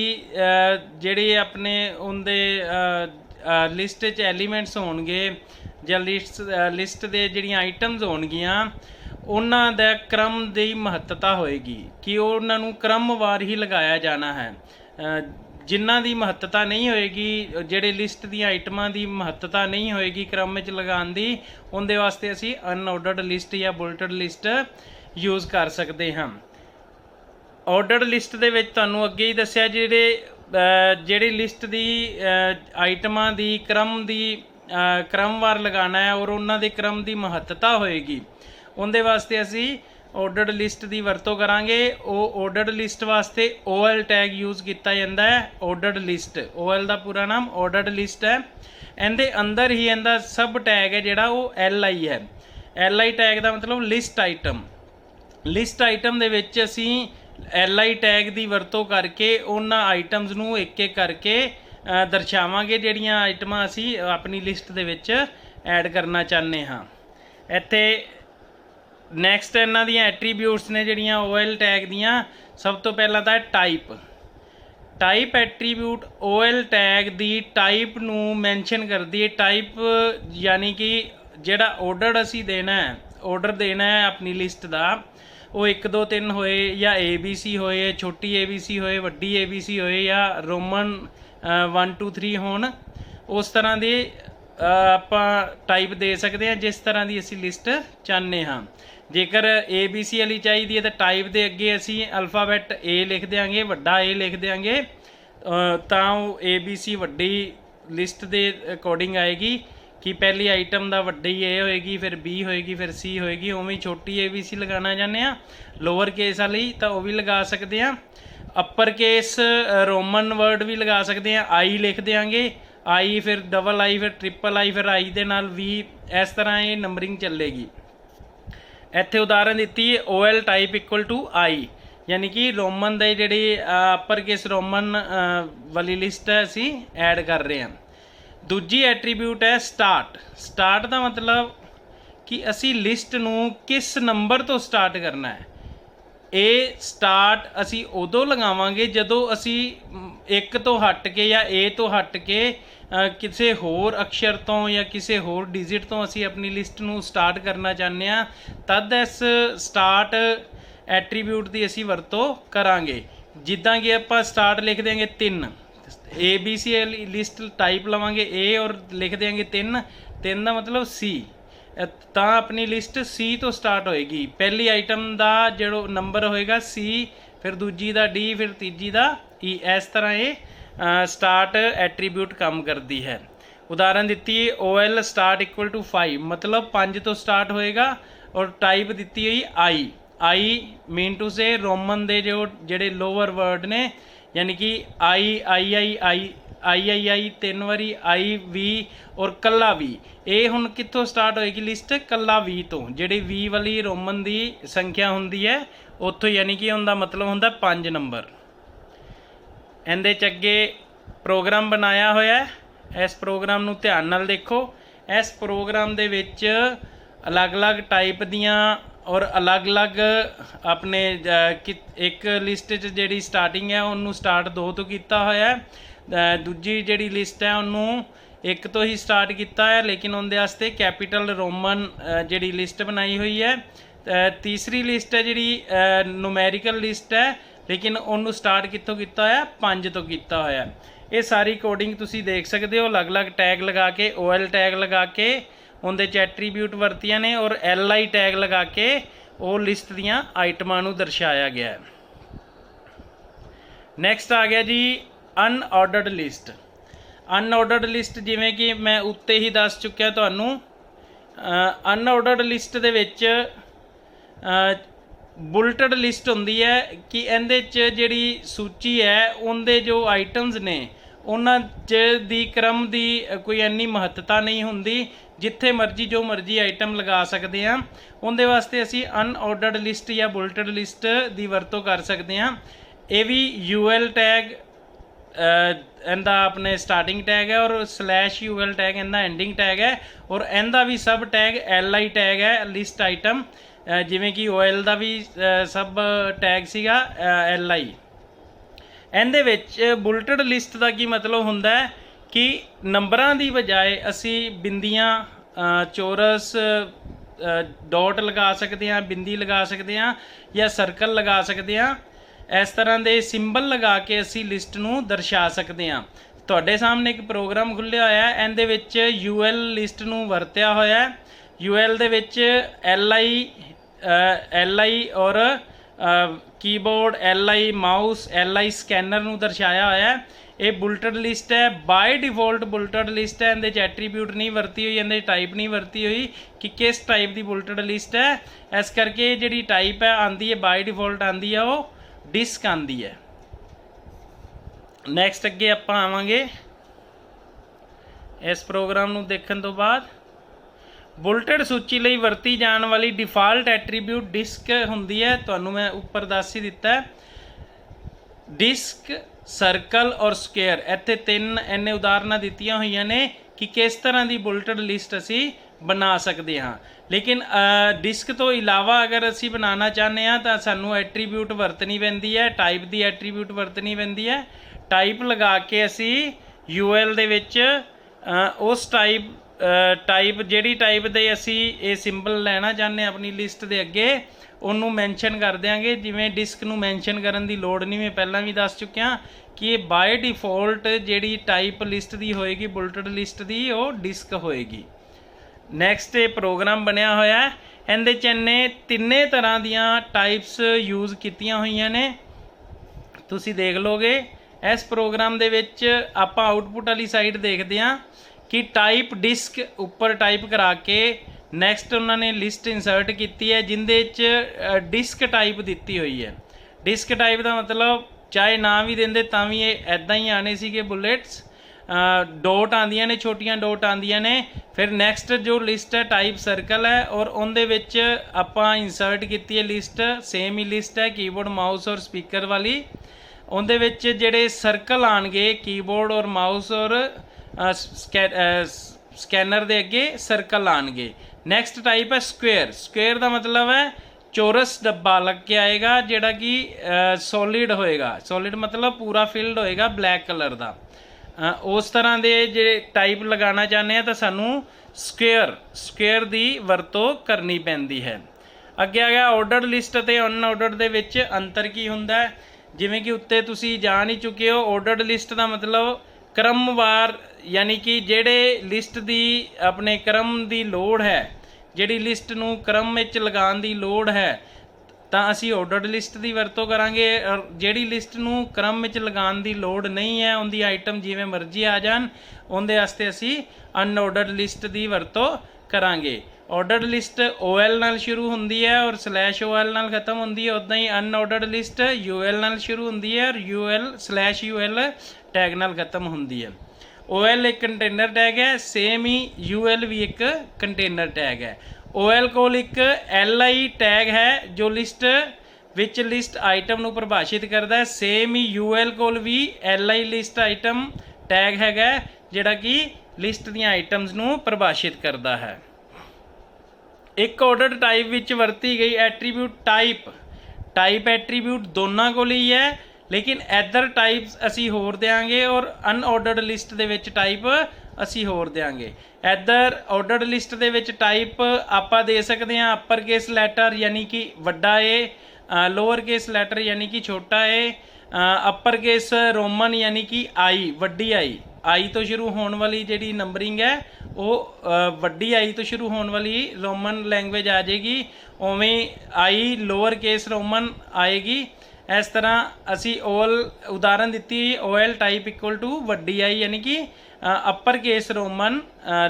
ਜਿਹੜੇ ਆਪਣੇ ਉਹਦੇ लिस्ट च एलीमेंट्स ਹੋਣਗੇ ਜਾਂ लिस्ट ਦੇ ਜਿਹੜੀਆਂ आइटम्स ਹੋਣਗੀਆਂ ਉਹਨਾਂ ਦਾ क्रम ਦੀ महत्ता होएगी कि ਉਹਨਾਂ ਨੂੰ क्रमवार ही लगाया जाना है। जिन्हां दी महत्ता नहीं होएगी, ਜਿਹੜੇ लिस्ट ਦੀਆਂ आइटमां ਦੀ महत्ता नहीं होएगी क्रम ਵਿੱਚ ਲਗਾਉਣ ਦੀ, ਉਹਦੇ ਵਾਸਤੇ ਅਸੀਂ अनऑर्डर्ड लिस्ट ਜਾਂ बुलेटेड लिस्ट यूज़ कर सकते हैं। ऑर्डर्ड लिस्ट ਦੇ ਵਿੱਚ ਤੁਹਾਨੂੰ ਅੱਗੇ ਹੀ ਦੱਸਿਆ ਜਿਹੜੀ ਲਿਸਟ ਦੀ ਆਈਟਮਾਂ ਦੀ क्रम ਦੀ क्रमवार लगाना है और उन्होंने क्रम की महत्ता होएगी, उनके वास्ते असी ऑर्डर्ड लिस्ट की वरतों करांगे। ऑर्डर्ड लिस्ट वास्ते OL टैग यूज़ किया जाता है। ऑर्डर्ड लिस्ट OL का पूरा नाम ऑर्डर्ड लिस्ट है। इहदे अंदर ही इहदा सब टैग है जिहड़ा वो LI है। LI टैग का मतलब लिस्ट आइटम। लिस्ट आइटम दे विच असी LI टैग की वरतों करके उन्हां आइटम्स नूं एक एक करके दर्शावांगे जिहड़ियां आइटमां असी अपनी लिस्ट दे विच ऐड करना चाहते हाँ। इत्थे नैक्सट इन्हां दीयां एट्रीब्यूट्स ने जिहड़ियां OL टैग दियां, सब तो पहला तो type. Type attribute OL tag दी टाइप नूं मैंशन करदी है। टाइप यानी कि जिहड़ा ऑर्डर असी देना है, ऑर्डर देना है अपनी लिस्ट का, वो 1 2 3 होए या ABC होए, छोटी ABC होए, वड्डी ABC होए या रोमन 1 2 3 होण, उस तरह की ਆਪਾਂ टाइप दे सकते हैं जिस तरह की असी लिस्ट चाहते हाँ। जेकर ABC वाली चाहिए तो टाइप के अगे असी अल्फाबैट A लिख देंगे, वड्डा A लिख देंगे, तो ABC वड्डी लिस्ट के अकॉर्डिंग आएगी कि पहली आइटम का वड्डी A होएगी, फिर B होएगी, फिर C होएगी। उवें छोटी ABC लगाना चाहते हैं। लोअर केस वाली तो वह भी लगा सकते हैं। अपर केस रोमन वर्ड भी लगा सकते हैं। I लिख देंगे, I फिर डबल I फिर ट्रिपल I फिर I दे नाल V, इस तरह ये नंबरिंग चलेगी। इत्थे उदाहरण दी है OL type equal to I, यानी कि रोमन दे जिहड़ी अपर केस रोमन वाली लिस्ट है असी ऐड कर रहे हैं। दूजी एट्रीब्यूट है स्टार्ट। स्टार्ट का मतलब कि असी लिस्ट नूं किस नंबर तो स्टार्ट करना है। ए स्टार्ट असी उदों लगावांगे जदों असी 1 तो हट के या A तो हट के किसी होर अक्षर तो या किसी होर डिजिट तो असी अपनी लिस्ट नूं स्टार्ट करना चाहते हैं, तद इस स्टार्ट एट्रीब्यूट की असी वरतों करांगे। जिद्दां कि आपां स्टार्ट लिख देंगे 3, ABC लिस्ट टाइप लवांगे A और लिख देंगे 3 का मतलब C, तो अपनी लिस्ट C तो स्टार्ट होएगी। पहली आइटम का जो नंबर होएगा C, फिर दूजी का D, फिर तीजी का E। इस तरह ये स्टार्ट एट्रीब्यूट काम करती है। उदाहरण दी है OL स्टार्ट इक्वल टू 5, मतलब 5 तो स्टार्ट होएगा। और टाइप दी हुई I मीन टू से रोमन दे जो जेडे लोअर वर्ड ने, यानी कि I 3 वारी IV और कला V। ये हुण कित्थों स्टार्ट होएगी लिस्ट? कला V तो, जिहड़ी V वाली रोमन की संख्या हुंदी है उत्थों, यानी कि उनका मतलब हुंदा 5 नंबर। इहदे च अगे प्रोग्राम बनाया होया है। इस प्रोग्राम नूं ध्यान नाल देखो। इस प्रोग्राम दे विच अलग अलग टाइप दियां और अलग अलग अपने एक लिस्ट जिहड़ी स्टार्टिंग है उन्होंने स्टार्ट 2 तो किया होया है। दूजी जिहड़ी लिस्ट है उन्होंने 1 तो ही स्टार्ट किया है, लेकिन उनके वास्ते कैपीटल रोमन जिहड़ी लिस्ट बनाई हुई है। तीसरी लिस्ट है जिहड़ी नुमैरिकल लिस्ट है, लेकिन उन्होंने स्टार्ट कितों किया है? 5 तो किया होया। ये सारी कोडिंग तुसी देख सकते हो। अलग अलग टैग लगा के, OL टैग लगा के उनके एट्रीब्यूट वरतियां ने, और LI टैग लगा के वो लिस्ट दियां आइटमां नूं दर्शाया गया है। नैक्सट आ गया जी अनऑर्डर्ड लिस्ट। अनऑर्डर्ड लिस्ट जिवें कि मैं उत्ते ही दस चुकिया तुहानूं। अनऑर्डर्ड लिस्ट दे विच बुलटड लिस्ट होंदी है कि इहदे च जिहड़ी सूची है उनके जो आइटम्स ने उन्हां च दी क्रम की कोई इन्नी महत्ता नहीं हुंदी। जिथे मर्जी जो मर्जी आइटम लगा सकते हैं। उनके वास्ते असी अनऑर्डर्ड लिस्ट या बुलटड लिस्ट की वरतों कर सकते हैं। ये भी UL टैग इनका अपने स्टार्टिंग टैग है, और /UL टैग इनका एंडिंग टैग है, और इनका भी सब टैग LI टैग है लिस्ट आइटम, जिमें कि OL का भी सब टैग सीगा LI। इहदे विच बुलटड लिस्ट का की मतलब हुंदा है कि नंबरां की बजाय असी बिंदियां, चौरस, डॉट लगा सकते हैं, बिंदी लगा सकते हैं या सर्कल लगा सकते हैं। इस तरह के सिंबल लगा के असी लिस्ट नूं दर्शा सकते हैं। तुहाडे सामने एक प्रोग्राम खुल्लिया होया है, इहदे विच UL लिस्ट नूं वरतिया होया है। UL दे विच LI और keyboard, LI mouse, LI scanner नूं दर्शाया होया है। ਇਹ ਬੁਲਟਡ ਲਿਸਟ ਹੈ, ਬਾਏ ਡਿਫੋਲਟ ਬੁਲਟਡ ਲਿਸਟ ਹੈ। ਇਹਦੇ 'ਚ ਐਟਰੀਬਿਊਟ ਨਹੀਂ ਵਰਤੀ ਹੋਈ, ਇਹਦੇ ਟਾਈਪ ਨਹੀਂ ਵਰਤੀ ਹੋਈ ਕਿ ਕਿਸ ਟਾਈਪ ਦੀ ਬੁਲਟਡ ਲਿਸਟ ਹੈ। ਇਸ ਕਰਕੇ ਜਿਹੜੀ ਟਾਈਪ ਹੈ ਆਉਂਦੀ ਹੈ ਬਾਏ ਡਿਫੋਲਟ ਆਉਂਦੀ ਹੈ ਉਹ ਡਿਸਕ ਆਉਂਦੀ ਹੈ। ਨੈਕਸਟ ਅੱਗੇ ਆਪਾਂ ਆਵਾਂਗੇ ਇਸ ਪ੍ਰੋਗਰਾਮ ਨੂੰ ਦੇਖਣ ਤੋਂ ਬਾਅਦ। ਬੁਲਟਡ ਸੂਚੀ ਲਈ ਵਰਤੀ ਜਾਣ ਵਾਲੀ ਡਿਫਾਲਟ ਐਟਰੀਬਿਊਟ ਡਿਸਕ ਹੁੰਦੀ ਹੈ। ਤੁਹਾਨੂੰ ਮੈਂ ਉੱਪਰ ਦੱਸ ਹੀ ਦਿੱਤਾ, ਡਿਸਕ, ਸਰਕਲ ਔਰ ਸਕੁਏਅਰ। ਇੱਥੇ 3 ਇਹਨੇ ਉਦਾਹਰਨਾਂ ਦਿੱਤੀਆਂ ਹੋਈਆਂ ਨੇ ਕਿ ਕਿਸ ਤਰ੍ਹਾਂ ਦੀ ਬੁਲਟਡ ਲਿਸਟ ਅਸੀਂ ਬਣਾ ਸਕਦੇ ਹਾਂ। ਲੇਕਿਨ ਡਿਸਕ ਤੋਂ ਇਲਾਵਾ ਅਗਰ ਅਸੀਂ ਬਣਾਉਣਾ ਚਾਹੁੰਦੇ ਹਾਂ ਤਾਂ ਸਾਨੂੰ ਐਟਰੀਬਿਊਟ ਵਰਤਣੀ ਪੈਂਦੀ ਹੈ, ਟਾਈਪ ਦੀ ਐਟਰੀਬਿਊਟ ਵਰਤਣੀ ਪੈਂਦੀ ਹੈ। ਟਾਈਪ ਲਗਾ ਕੇ ਅਸੀਂ UL ਦੇ ਵਿੱਚ ਉਸ ਟਾਈਪ ਜਿਹੜੀ ਟਾਈਪ ਦੇ ਅਸੀਂ ਇਹ ਸਿੰਬਲ ਲੈਣਾ ਚਾਹੁੰਦੇ ਹਾਂ ਆਪਣੀ ਲਿਸਟ ਦੇ ਅੱਗੇ, ਉਹਨੂੰ ਮੈਂਸ਼ਨ ਕਰ ਦਿਆਂਗੇ। ਜਿਵੇਂ ਡਿਸਕ ਨੂੰ ਮੈਂਸ਼ਨ ਕਰਨ ਦੀ ਲੋੜ ਨਹੀਂ, ਮੈਂ ਪਹਿਲਾਂ ਵੀ ਦੱਸ ਚੁੱਕਿਆ ਕਿ ਇਹ ਬਾਏ ਡਿਫੋਲਟ ਜਿਹੜੀ ਟਾਈਪ ਲਿਸਟ ਦੀ ਹੋਏਗੀ ਬੁਲਟਡ ਲਿਸਟ ਦੀ, ਉਹ ਡਿਸਕ ਹੋਏਗੀ। ਨੈਕਸਟ ਇਹ ਪ੍ਰੋਗਰਾਮ ਬਣਿਆ ਹੋਇਆ, ਇਹਦੇ 'ਚ ਇਹਨੇ 3 ਤਰ੍ਹਾਂ ਦੀਆਂ ਟਾਈਪਸ ਯੂਜ਼ ਕੀਤੀਆਂ ਹੋਈਆਂ ਨੇ, ਤੁਸੀਂ ਦੇਖ ਲਓਗੇ। ਇਸ ਪ੍ਰੋਗਰਾਮ ਦੇ ਵਿੱਚ ਆਪਾਂ ਆਊਟਪੁੱਟ ਵਾਲੀ ਸਾਈਡ ਦੇਖਦੇ ਹਾਂ ਕਿ ਟਾਈਪ ਡਿਸਕ ਉੱਪਰ ਟਾਈਪ ਕਰਾ ਕੇ ਨੈਕਸਟ ਉਹਨਾਂ ਨੇ ਲਿਸਟ ਇਨਸਰਟ ਕੀਤੀ ਹੈ ਜਿਹਦੇ 'ਚ ਡਿਸਕ ਟਾਈਪ ਦਿੱਤੀ ਹੋਈ ਹੈ। ਡਿਸਕ ਟਾਈਪ ਦਾ ਮਤਲਬ ਚਾਹੇ ਨਾ ਵੀ ਦਿੰਦੇ ਤਾਂ ਵੀ ਇਹ ਇੱਦਾਂ ਹੀ ਆਣੇ ਸੀਗੇ ਬੁਲੇਟਸ। ਡੋਟ ਆਉਂਦੀਆਂ ਨੇ, ਛੋਟੀਆਂ ਡੋਟ ਆਉਂਦੀਆਂ ਨੇ। ਫਿਰ ਨੈਕਸਟ ਜੋ ਲਿਸਟ ਹੈ ਟਾਈਪ ਸਰਕਲ ਹੈ ਔਰ ਉਹਦੇ ਵਿੱਚ ਆਪਾਂ ਇਨਸਰਟ ਕੀਤੀ ਹੈ ਲਿਸਟ, ਸੇਮ ਹੀ ਲਿਸਟ ਹੈ ਕੀਬੋਰਡ, ਮਾਊਸ ਔਰ ਸਪੀਕਰ ਵਾਲੀ। ਉਹਦੇ ਵਿੱਚ ਜਿਹੜੇ ਸਰਕਲ ਆਉਣਗੇ ਕੀਬੋਰਡ ਔਰ ਮਾਊਸ ਔਰ ਸਕੈਨਰ ਦੇ ਅੱਗੇ ਸਰਕਲ ਆਉਣਗੇ। ਨੈਕਸਟ ਟਾਈਪ ਹੈ ਸਕੁਏਅਰ। ਸਕੁਏਅਰ ਦਾ ਮਤਲਬ ਹੈ ਚੌਰਸ ਡੱਬਾ ਲੱਗ ਕੇ ਆਏਗਾ ਜਿਹੜਾ ਕਿ ਸੋਲਿਡ ਹੋਏਗਾ। ਸੋਲਿਡ ਮਤਲਬ ਪੂਰਾ ਫਿਲਡ ਹੋਏਗਾ ਬਲੈਕ ਕਲਰ ਦਾ। ਉਸ ਤਰ੍ਹਾਂ ਦੇ ਜੇ ਟਾਈਪ ਲਗਾਉਣਾ ਚਾਹੁੰਦੇ ਹਾਂ ਤਾਂ ਸਾਨੂੰ ਸਕੁਏਅਰ ਦੀ ਵਰਤੋਂ ਕਰਨੀ ਪੈਂਦੀ ਹੈ। ਅੱਗੇ ਆ ਗਿਆ ਆਰਡਰਡ ਲਿਸਟ ਅਤੇ ਅਨਆਰਡਰਡ ਦੇ ਵਿੱਚ ਅੰਤਰ ਕੀ ਹੁੰਦਾ ਹੈ। ਜਿਵੇਂ ਕਿ ਉੱਤੇ ਤੁਸੀਂ ਜਾਣ ਹੀ ਚੁੱਕੇ ਹੋ, ਆਰਡਰਡ ਲਿਸਟ ਦਾ ਮਤਲਬ ਕ੍ਰਮਵਾਰ, ਯਾਨੀ ਕਿ ਜਿਹੜੇ ਲਿਸਟ ਦੀ ਆਪਣੇ ਕ੍ਰਮ ਦੀ ਲੋੜ ਹੈ, ਜਿਹੜੀ ਲਿਸਟ ਨੂੰ ਕ੍ਰਮ ਵਿੱਚ ਲਗਾਉਣ ਦੀ ਲੋੜ ਹੈ ਤਾਂ ਅਸੀਂ ਆਰਡਰਡ ਲਿਸਟ ਦੀ ਵਰਤੋਂ ਕਰਾਂਗੇ। ਔਰ ਜਿਹੜੀ ਲਿਸਟ ਨੂੰ ਕ੍ਰਮ ਵਿੱਚ ਲਗਾਉਣ ਦੀ ਲੋੜ ਨਹੀਂ ਹੈ, ਉਹਦੀ ਆਈਟਮ ਜਿਵੇਂ ਮਰਜ਼ੀ ਆ ਜਾਣ, ਉਹਦੇ ਵਾਸਤੇ ਅਸੀਂ ਅਨਆਰਡਰਡ ਲਿਸਟ ਦੀ ਵਰਤੋਂ ਕਰਾਂਗੇ। ਆਰਡਰਡ ਲਿਸਟ OL ਨਾਲ ਸ਼ੁਰੂ ਹੁੰਦੀ ਹੈ ਔਰ /OL ਨਾਲ ਖਤਮ ਹੁੰਦੀ ਹੈ। ਉੱਦਾਂ ਹੀ ਅਨਆਰਡਰਡ ਲਿਸਟ UL ਨਾਲ ਸ਼ੁਰੂ ਹੁੰਦੀ ਹੈ ਔਰ /UL ਟੈਗ ਨਾਲ ਖਤਮ ਹੁੰਦੀ ਹੈ। OL ਇੱਕ ਕੰਟੇਨਰ ਟੈਗ ਹੈ, ਸੇਮ ਹੀ UL ਵੀ ਇੱਕ ਕੰਟੇਨਰ ਟੈਗ ਹੈ। OL ਕੋਲ ਇੱਕ LI ਟੈਗ ਹੈ ਜੋ ਲਿਸਟ ਵਿੱਚ ਲਿਸਟ ਆਈਟਮ ਨੂੰ ਪਰਿਭਾਸ਼ਿਤ ਕਰਦਾ ਹੈ। ਸੇਮ ਹੀ UL ਕੋਲ ਵੀ LI ਲਿਸਟ ਆਈਟਮ ਟੈਗ ਹੈਗਾ ਜਿਹੜਾ ਕਿ ਲਿਸਟ ਦੀਆਂ ਆਈਟਮਸ ਨੂੰ ਪਰਿਭਾਸ਼ਿਤ ਕਰਦਾ ਹੈ। ਇੱਕ ਆਰਡਰਡ ਟਾਈਪ ਵਿੱਚ ਵਰਤੀ ਗਈ ਐਟਰੀਬਿਊਟ ਟਾਈਪ ਐਟਰੀਬਿਊਟ ਦੋਨਾਂ ਕੋਲ ਹੀ ਹੈ, ਲੇਕਿਨ ਇੱਧਰ ਟਾਈਪਸ ਅਸੀਂ ਹੋਰ ਦਿਆਂਗੇ ਔਰ ਅਨਆਰਡਰਡ ਲਿਸਟ ਦੇ ਵਿੱਚ ਟਾਈਪ ਅਸੀਂ ਹੋਰ ਦਿਆਂਗੇ। ਇੱਧਰ ਆਰਡਰਡ ਲਿਸਟ ਦੇ ਵਿੱਚ ਟਾਈਪ ਆਪਾਂ ਦੇ ਸਕਦੇ ਹਾਂ ਅਪਰ ਕੇਸ ਲੈਟਰ ਯਾਨੀ ਕਿ ਵੱਡਾ ਏ, ਲੋਅਰ ਕੇਸ ਲੈਟਰ ਯਾਨੀ ਕਿ ਛੋਟਾ ਏ, ਅਪਰ ਕੇਸ ਰੋਮਨ ਯਾਨੀ ਕਿ I ਵੱਡੀ I ਤੋਂ ਸ਼ੁਰੂ ਹੋਣ ਵਾਲੀ ਜਿਹੜੀ ਨੰਬਰਿੰਗ ਹੈ ਉਹ ਵੱਡੀ I ਤੋਂ ਸ਼ੁਰੂ ਹੋਣ ਵਾਲੀ ਰੋਮਨ ਲੈਂਗੁਏਜ ਆ ਜਾਏਗੀ, ਉਵੇਂ I ਲੋਅਰ ਕੇਸ ਰੋਮਨ ਆਏਗੀ। ਇਸ ਤਰ੍ਹਾਂ ਅਸੀਂ ਉਦਾਹਰਨ ਦਿੱਤੀ OL ਟਾਈਪ ਇਕੁਅਲ ਟੂ ਵੱਡੀ I ਯਾਨੀ ਕਿ ਅਪਰ ਕੇਸ ਰੋਮਨ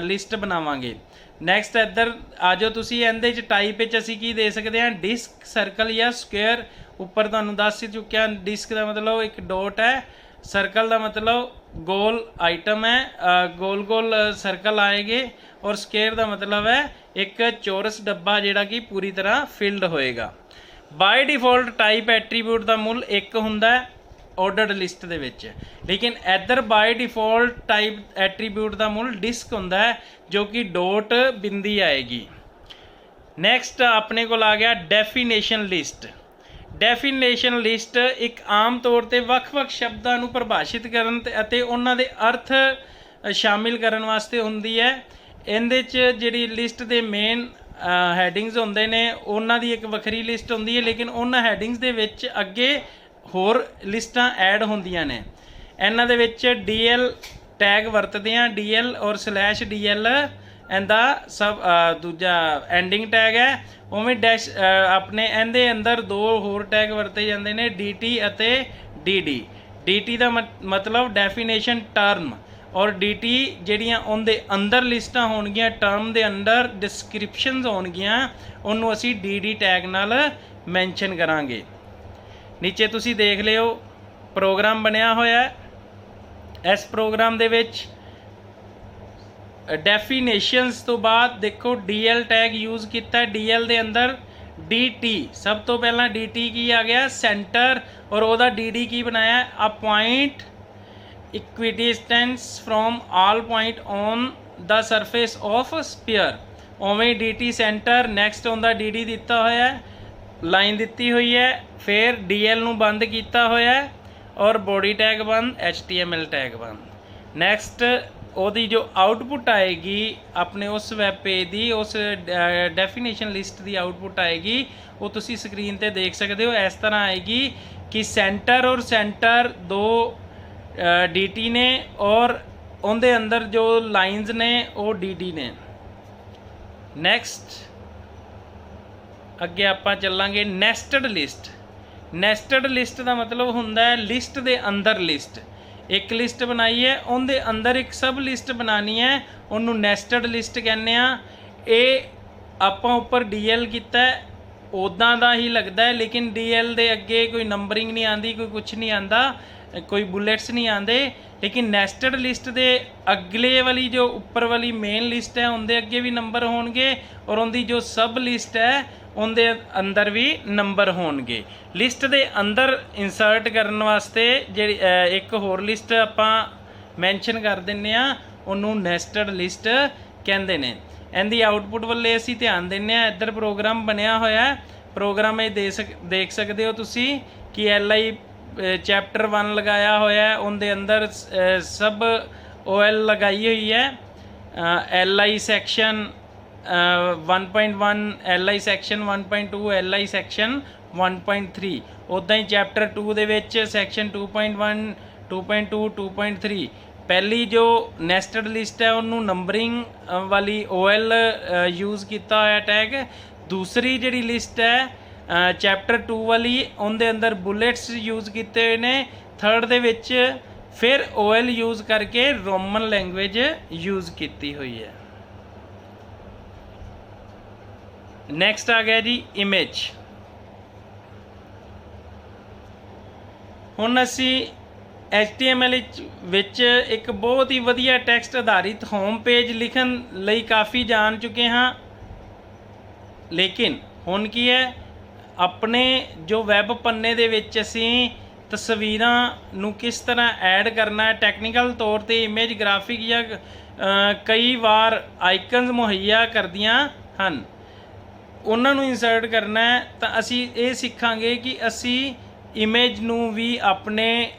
ਲਿਸਟ ਬਣਾਵਾਂਗੇ। ਨੈਕਸਟ ਇੱਧਰ ਆ ਜਾਓ ਤੁਸੀਂ, ਇਹਦੇ 'ਚ ਟਾਈਪ ਵਿੱਚ ਅਸੀਂ ਕੀ ਦੇ ਸਕਦੇ ਹਾਂ, ਡਿਸਕ, ਸਰਕਲ ਜਾਂ ਸਕੁਏਅਰ। ਉੱਪਰ ਤੁਹਾਨੂੰ ਦੱਸ ਹੀ ਚੁੱਕਿਆ, ਡਿਸਕ ਦਾ ਮਤਲਬ ਇੱਕ ਡੋਟ ਹੈ, ਸਰਕਲ ਦਾ ਮਤਲਬ ਗੋਲ ਆਈਟਮ ਹੈ, ਗੋਲ ਸਰਕਲ ਆਏਗੇ, ਔਰ ਸਕੁਏਅਰ ਦਾ ਮਤਲਬ ਹੈ ਇੱਕ ਚੌਰਸ ਡੱਬਾ ਜਿਹੜਾ ਕਿ ਪੂਰੀ ਤਰ੍ਹਾਂ ਫਿਲਡ ਹੋਏਗਾ। ਬਾਏ ਡਿਫੋਲਟ ਟਾਈਪ ਐਟਰੀਬਿਊਟ ਦਾ ਮੁੱਲ 1 ਹੁੰਦਾ ਹੈ ਆਰਡਰਡ ਲਿਸਟ ਦੇ ਵਿੱਚ, ਲੇਕਿਨ ਇੱਧਰ ਬਾਏ ਡਿਫੋਲਟ ਟਾਈਪ ਐਟਰੀਬਿਊਟ ਦਾ ਮੁੱਲ ਡਿਸਕ ਹੁੰਦਾ ਹੈ ਜੋ ਕਿ ਡੋਟ ਬਿੰਦੀ ਆਏਗੀ। ਨੈਕਸਟ ਆਪਣੇ ਕੋਲ ਆ ਗਿਆ ਡੈਫੀਨੇਸ਼ਨ ਲਿਸਟ। ਡੈਫੀਨੇਸ਼ਨ ਲਿਸਟ ਇੱਕ ਆਮ ਤੌਰ 'ਤੇ ਵੱਖ-ਵੱਖ ਸ਼ਬਦਾਂ ਨੂੰ ਪਰਿਭਾਸ਼ਿਤ ਕਰਨ ਅਤੇ ਉਹਨਾਂ ਦੇ ਅਰਥ ਸ਼ਾਮਿਲ ਕਰਨ ਵਾਸਤੇ ਹੁੰਦੀ ਹੈ। ਇਹਦੇ 'ਚ ਜਿਹੜੀ ਲਿਸਟ ਦੇ ਮੇਨ ਹੈਡਿੰਗਸ ਹੁੰਦੇ ਨੇ ਉਹਨਾਂ ਦੀ ਇੱਕ ਵੱਖਰੀ ਲਿਸਟ ਹੁੰਦੀ ਹੈ, ਲੇਕਿਨ ਉਹਨਾਂ ਹੈਡਿੰਗਸ ਦੇ ਵਿੱਚ ਅੱਗੇ ਹੋਰ ਲਿਸਟਾਂ ਐਡ ਹੁੰਦੀਆਂ ਨੇ। ਇਹਨਾਂ ਦੇ ਵਿੱਚ DL ਟੈਗ ਵਰਤਦੇ ਹਾਂ, DL ਔਰ /DL ਇਹਦਾ ਦੂਜਾ ਐਂਡਿੰਗ ਟੈਗ ਹੈ। ਉਵੇਂ ਆਪਣੇ ਇਹਦੇ ਅੰਦਰ 2 ਹੋਰ ਟੈਗ ਵਰਤੇ ਜਾਂਦੇ ਨੇ, DT ਅਤੇ DD। DT ਦਾ ਮਤਲਬ ਡੈਫੀਨੇਸ਼ਨ ਟਰਮ, और DT ਜਿਹੜੀਆਂ ਉਹਦੇ ਅੰਦਰ ਲਿਸਟਾਂ ਹੋਣਗੀਆਂ, ਟਰਮ ਦੇ ਅੰਦਰ ਡਿਸਕ੍ਰਿਪਸ਼ਨਸ ਹੋਣਗੀਆਂ, ਉਹਨੂੰ ਅਸੀਂ DD ਟੈਗ ਨਾਲ ਮੈਂਸ਼ਨ ਕਰਾਂਗੇ। ਨੀਚੇ ਤੁਸੀਂ ਦੇਖ ਲਿਓ ਪ੍ਰੋਗਰਾਮ ਬਣਿਆ ਹੋਇਆ। ਇਸ ਪ੍ਰੋਗਰਾਮ ਦੇ ਵਿੱਚ ਡੈਫੀਨੇਸ਼ਨਸ ਤੋਂ ਬਾਅਦ ਦੇਖੋ DL ਟੈਗ ਯੂਜ਼ ਕੀਤਾ। DL ਦੇ ਅੰਦਰ DT, ਸਭ ਤੋਂ ਪਹਿਲਾਂ DT ਕੀ ਆ ਗਿਆ, ਸੈਂਟਰ, ਔਰ ਉਹਦਾ DD ਕੀ ਬਣਾਇਆ, ਅ point equidistance from all point on the surface of sphere। ਉਵੇਂ DT ਸੈਂਟਰ, ਨੈਕਸਟ ਉਹਦਾ DD ਦਿੱਤਾ ਹੋਇਆ, ਲਾਈਨ ਦਿੱਤੀ ਹੋਈ ਹੈ, ਫਿਰ DL ਨੂੰ ਬੰਦ ਕੀਤਾ ਹੋਇਆ, ਔਰ ਬੋਡੀ ਟੈਗ ਬੰਦ, HTML ਟੈਗ ਬੰਦ। ਨੈਕਸਟ ਉਹਦੀ ਜੋ ਆਊਟਪੁੱਟ ਆਏਗੀ ਆਪਣੇ ਉਸ ਵੈਬ ਪੇਜ ਦੀ, ਉਸ ਡੈਫੀਨੇਸ਼ਨ ਲਿਸਟ ਦੀ ਆਊਟਪੁੱਟ ਆਏਗੀ, ਉਹ ਤੁਸੀਂ ਸਕਰੀਨ ਤੇ ਦੇਖ ਸਕਦੇ ਹੋ। ਇਸ ਤਰ੍ਹਾਂ ਆਏਗੀ ਕਿ ਸੈਂਟਰ ਔਰ ਸੈਂਟਰ ਦੋ DT ਨੇ, ਔਰ ਉਹਦੇ ਅੰਦਰ ਜੋ ਲਾਈਨਸ ਨੇ ਉਹ DD ਨੇ। ਨੈਕਸਟ ਅੱਗੇ ਆਪਾਂ ਚੱਲਾਂਗੇ ਨੈਸਟਡ ਲਿਸਟ। ਨੈਸਟਡ ਲਿਸਟ ਦਾ ਮਤਲਬ ਹੁੰਦਾ ਹੈ ਲਿਸਟ ਦੇ ਅੰਦਰ ਲਿਸਟ। ਇੱਕ ਲਿਸਟ ਬਣਾਈ ਹੈ, ਉਹਦੇ ਅੰਦਰ ਇੱਕ ਸਬ ਲਿਸਟ ਬਣਾਉਣੀ ਹੈ, ਉਹਨੂੰ ਨੈਸਟਡ ਲਿਸਟ ਕਹਿੰਦੇ ਆ। ਇਹ ਆਪਾਂ ਉੱਪਰ DL ਕੀਤਾ, ਉੱਦਾਂ ਦਾ ਹੀ ਲੱਗਦਾ ਹੈ, ਲੇਕਿਨ DL ਦੇ ਅੱਗੇ ਕੋਈ ਨੰਬਰਿੰਗ ਨਹੀਂ ਆਉਂਦੀ, ਕੋਈ ਕੁਛ ਨਹੀਂ ਆਉਂਦਾ, ਕੋਈ ਬੁਲੇਟਸ ਨਹੀਂ ਆਉਂਦੇ। ਲੇਕਿਨ ਨੈਸਟਡ ਲਿਸਟ ਦੇ ਅਗਲੇ ਵਾਲੀ ਜੋ ਉੱਪਰ ਵਾਲੀ ਮੇਨ ਲਿਸਟ ਹੈ ਉਹਦੇ ਅੱਗੇ ਵੀ ਨੰਬਰ ਹੋਣਗੇ, ਔਰ ਉਹਦੀ ਜੋ ਸਬ ਲਿਸਟ ਹੈ ਉਹਦੇ ਅੰਦਰ ਵੀ ਨੰਬਰ ਹੋਣਗੇ। ਲਿਸਟ ਦੇ ਅੰਦਰ ਇਨਸਰਟ ਕਰਨ ਵਾਸਤੇ ਜਿਹੜੀ ਇੱਕ ਹੋਰ ਲਿਸਟ ਆਪਾਂ ਮੈਂਸ਼ਨ ਕਰ ਦਿੰਦੇ ਹਾਂ, ਉਹਨੂੰ ਨੈਸਟਡ ਲਿਸਟ ਕਹਿੰਦੇ ਨੇ। ਇਹਦੀ ਆਊਟਪੁੱਟ ਵੱਲੇ ਅਸੀਂ ਧਿਆਨ ਦਿੰਦੇ ਹਾਂ। ਇੱਧਰ ਪ੍ਰੋਗਰਾਮ ਬਣਿਆ ਹੋਇਆ, ਪ੍ਰੋਗਰਾਮ ਇਹ ਦੇਖ ਸਕਦੇ ਹੋ ਤੁਸੀਂ ਕਿ LI ਚੈਪਟਰ 1 ਲਗਾਇਆ ਹੋਇਆ, ਉਹਦੇ ਅੰਦਰ ਸਭ OL ਲਗਾਈ ਹੋਈ ਹੈ। LI section 1.1, LI section 1.2, LI section 1.3। ਉੱਦਾਂ ਹੀ ਚੈਪਟਰ 2 ਦੇ ਵਿੱਚ ਸੈਕਸ਼ਨ 2.1, 2.2, 2.3। ਪਹਿਲੀ ਜੋ ਨੈਸਟਡ ਲਿਸਟ ਹੈ ਉਹਨੂੰ ਨੰਬਰਿੰਗ ਵਾਲੀ OL ਯੂਜ਼ ਕੀਤਾ ਹੋਇਆ ਟੈਗ। ਦੂਸਰੀ ਜਿਹੜੀ ਲਿਸਟ ਹੈ ਚੈਪਟਰ 2 ਵਾਲੀ, ਉਹਦੇ ਅੰਦਰ ਬੁਲੇਟਸ ਯੂਜ਼ ਕੀਤੇ ਹੋਏ ਨੇ। ਥਰਡ ਦੇ ਵਿੱਚ ਫਿਰ OL ਯੂਜ਼ ਕਰਕੇ ਰੋਮਨ ਲੈਂਗੁਏਜ ਯੂਜ਼ ਕੀਤੀ ਹੋਈ ਹੈ। ਨੈਕਸਟ ਆ ਗਿਆ ਜੀ ਇਮੇਜ। ਹੁਣ ਅਸੀਂ HTML ਵਿੱਚ ਇੱਕ ਬਹੁਤ ਹੀ ਵਧੀਆ ਟੈਕਸਟ ਆਧਾਰਿਤ ਹੋਮ ਪੇਜ ਲਿਖਣ ਲਈ ਕਾਫੀ ਜਾਣ ਚੁੱਕੇ ਹਾਂ, ਲੇਕਿਨ ਹੁਣ ਕੀ ਹੈ, ਆਪਣੇ ਜੋ ਵੈਬ ਪੰਨੇ ਦੇ ਵਿੱਚ ਅਸੀਂ ਤਸਵੀਰਾਂ ਨੂੰ ਕਿਸ ਤਰ੍ਹਾਂ ਐਡ ਕਰਨਾ ਹੈ, ਟੈਕਨੀਕਲ ਤੌਰ 'ਤੇ ਇਮੇਜ ਗ੍ਰਾਫਿਕ ਜਾਂ ਕਈ ਵਾਰ ਆਈਕਨਸ ਮੁਹੱਈਆ ਕਰਦੀਆਂ ਹਨ, ਉਹਨਾਂ ਨੂੰ ਇਨਸਰਟ ਕਰਨਾ ਹੈ। ਤਾਂ ਅਸੀਂ ਇਹ ਸਿੱਖਾਂਗੇ ਕਿ ਅਸੀਂ ਇਮੇਜ ਨੂੰ ਵੀ ਆਪਣੇ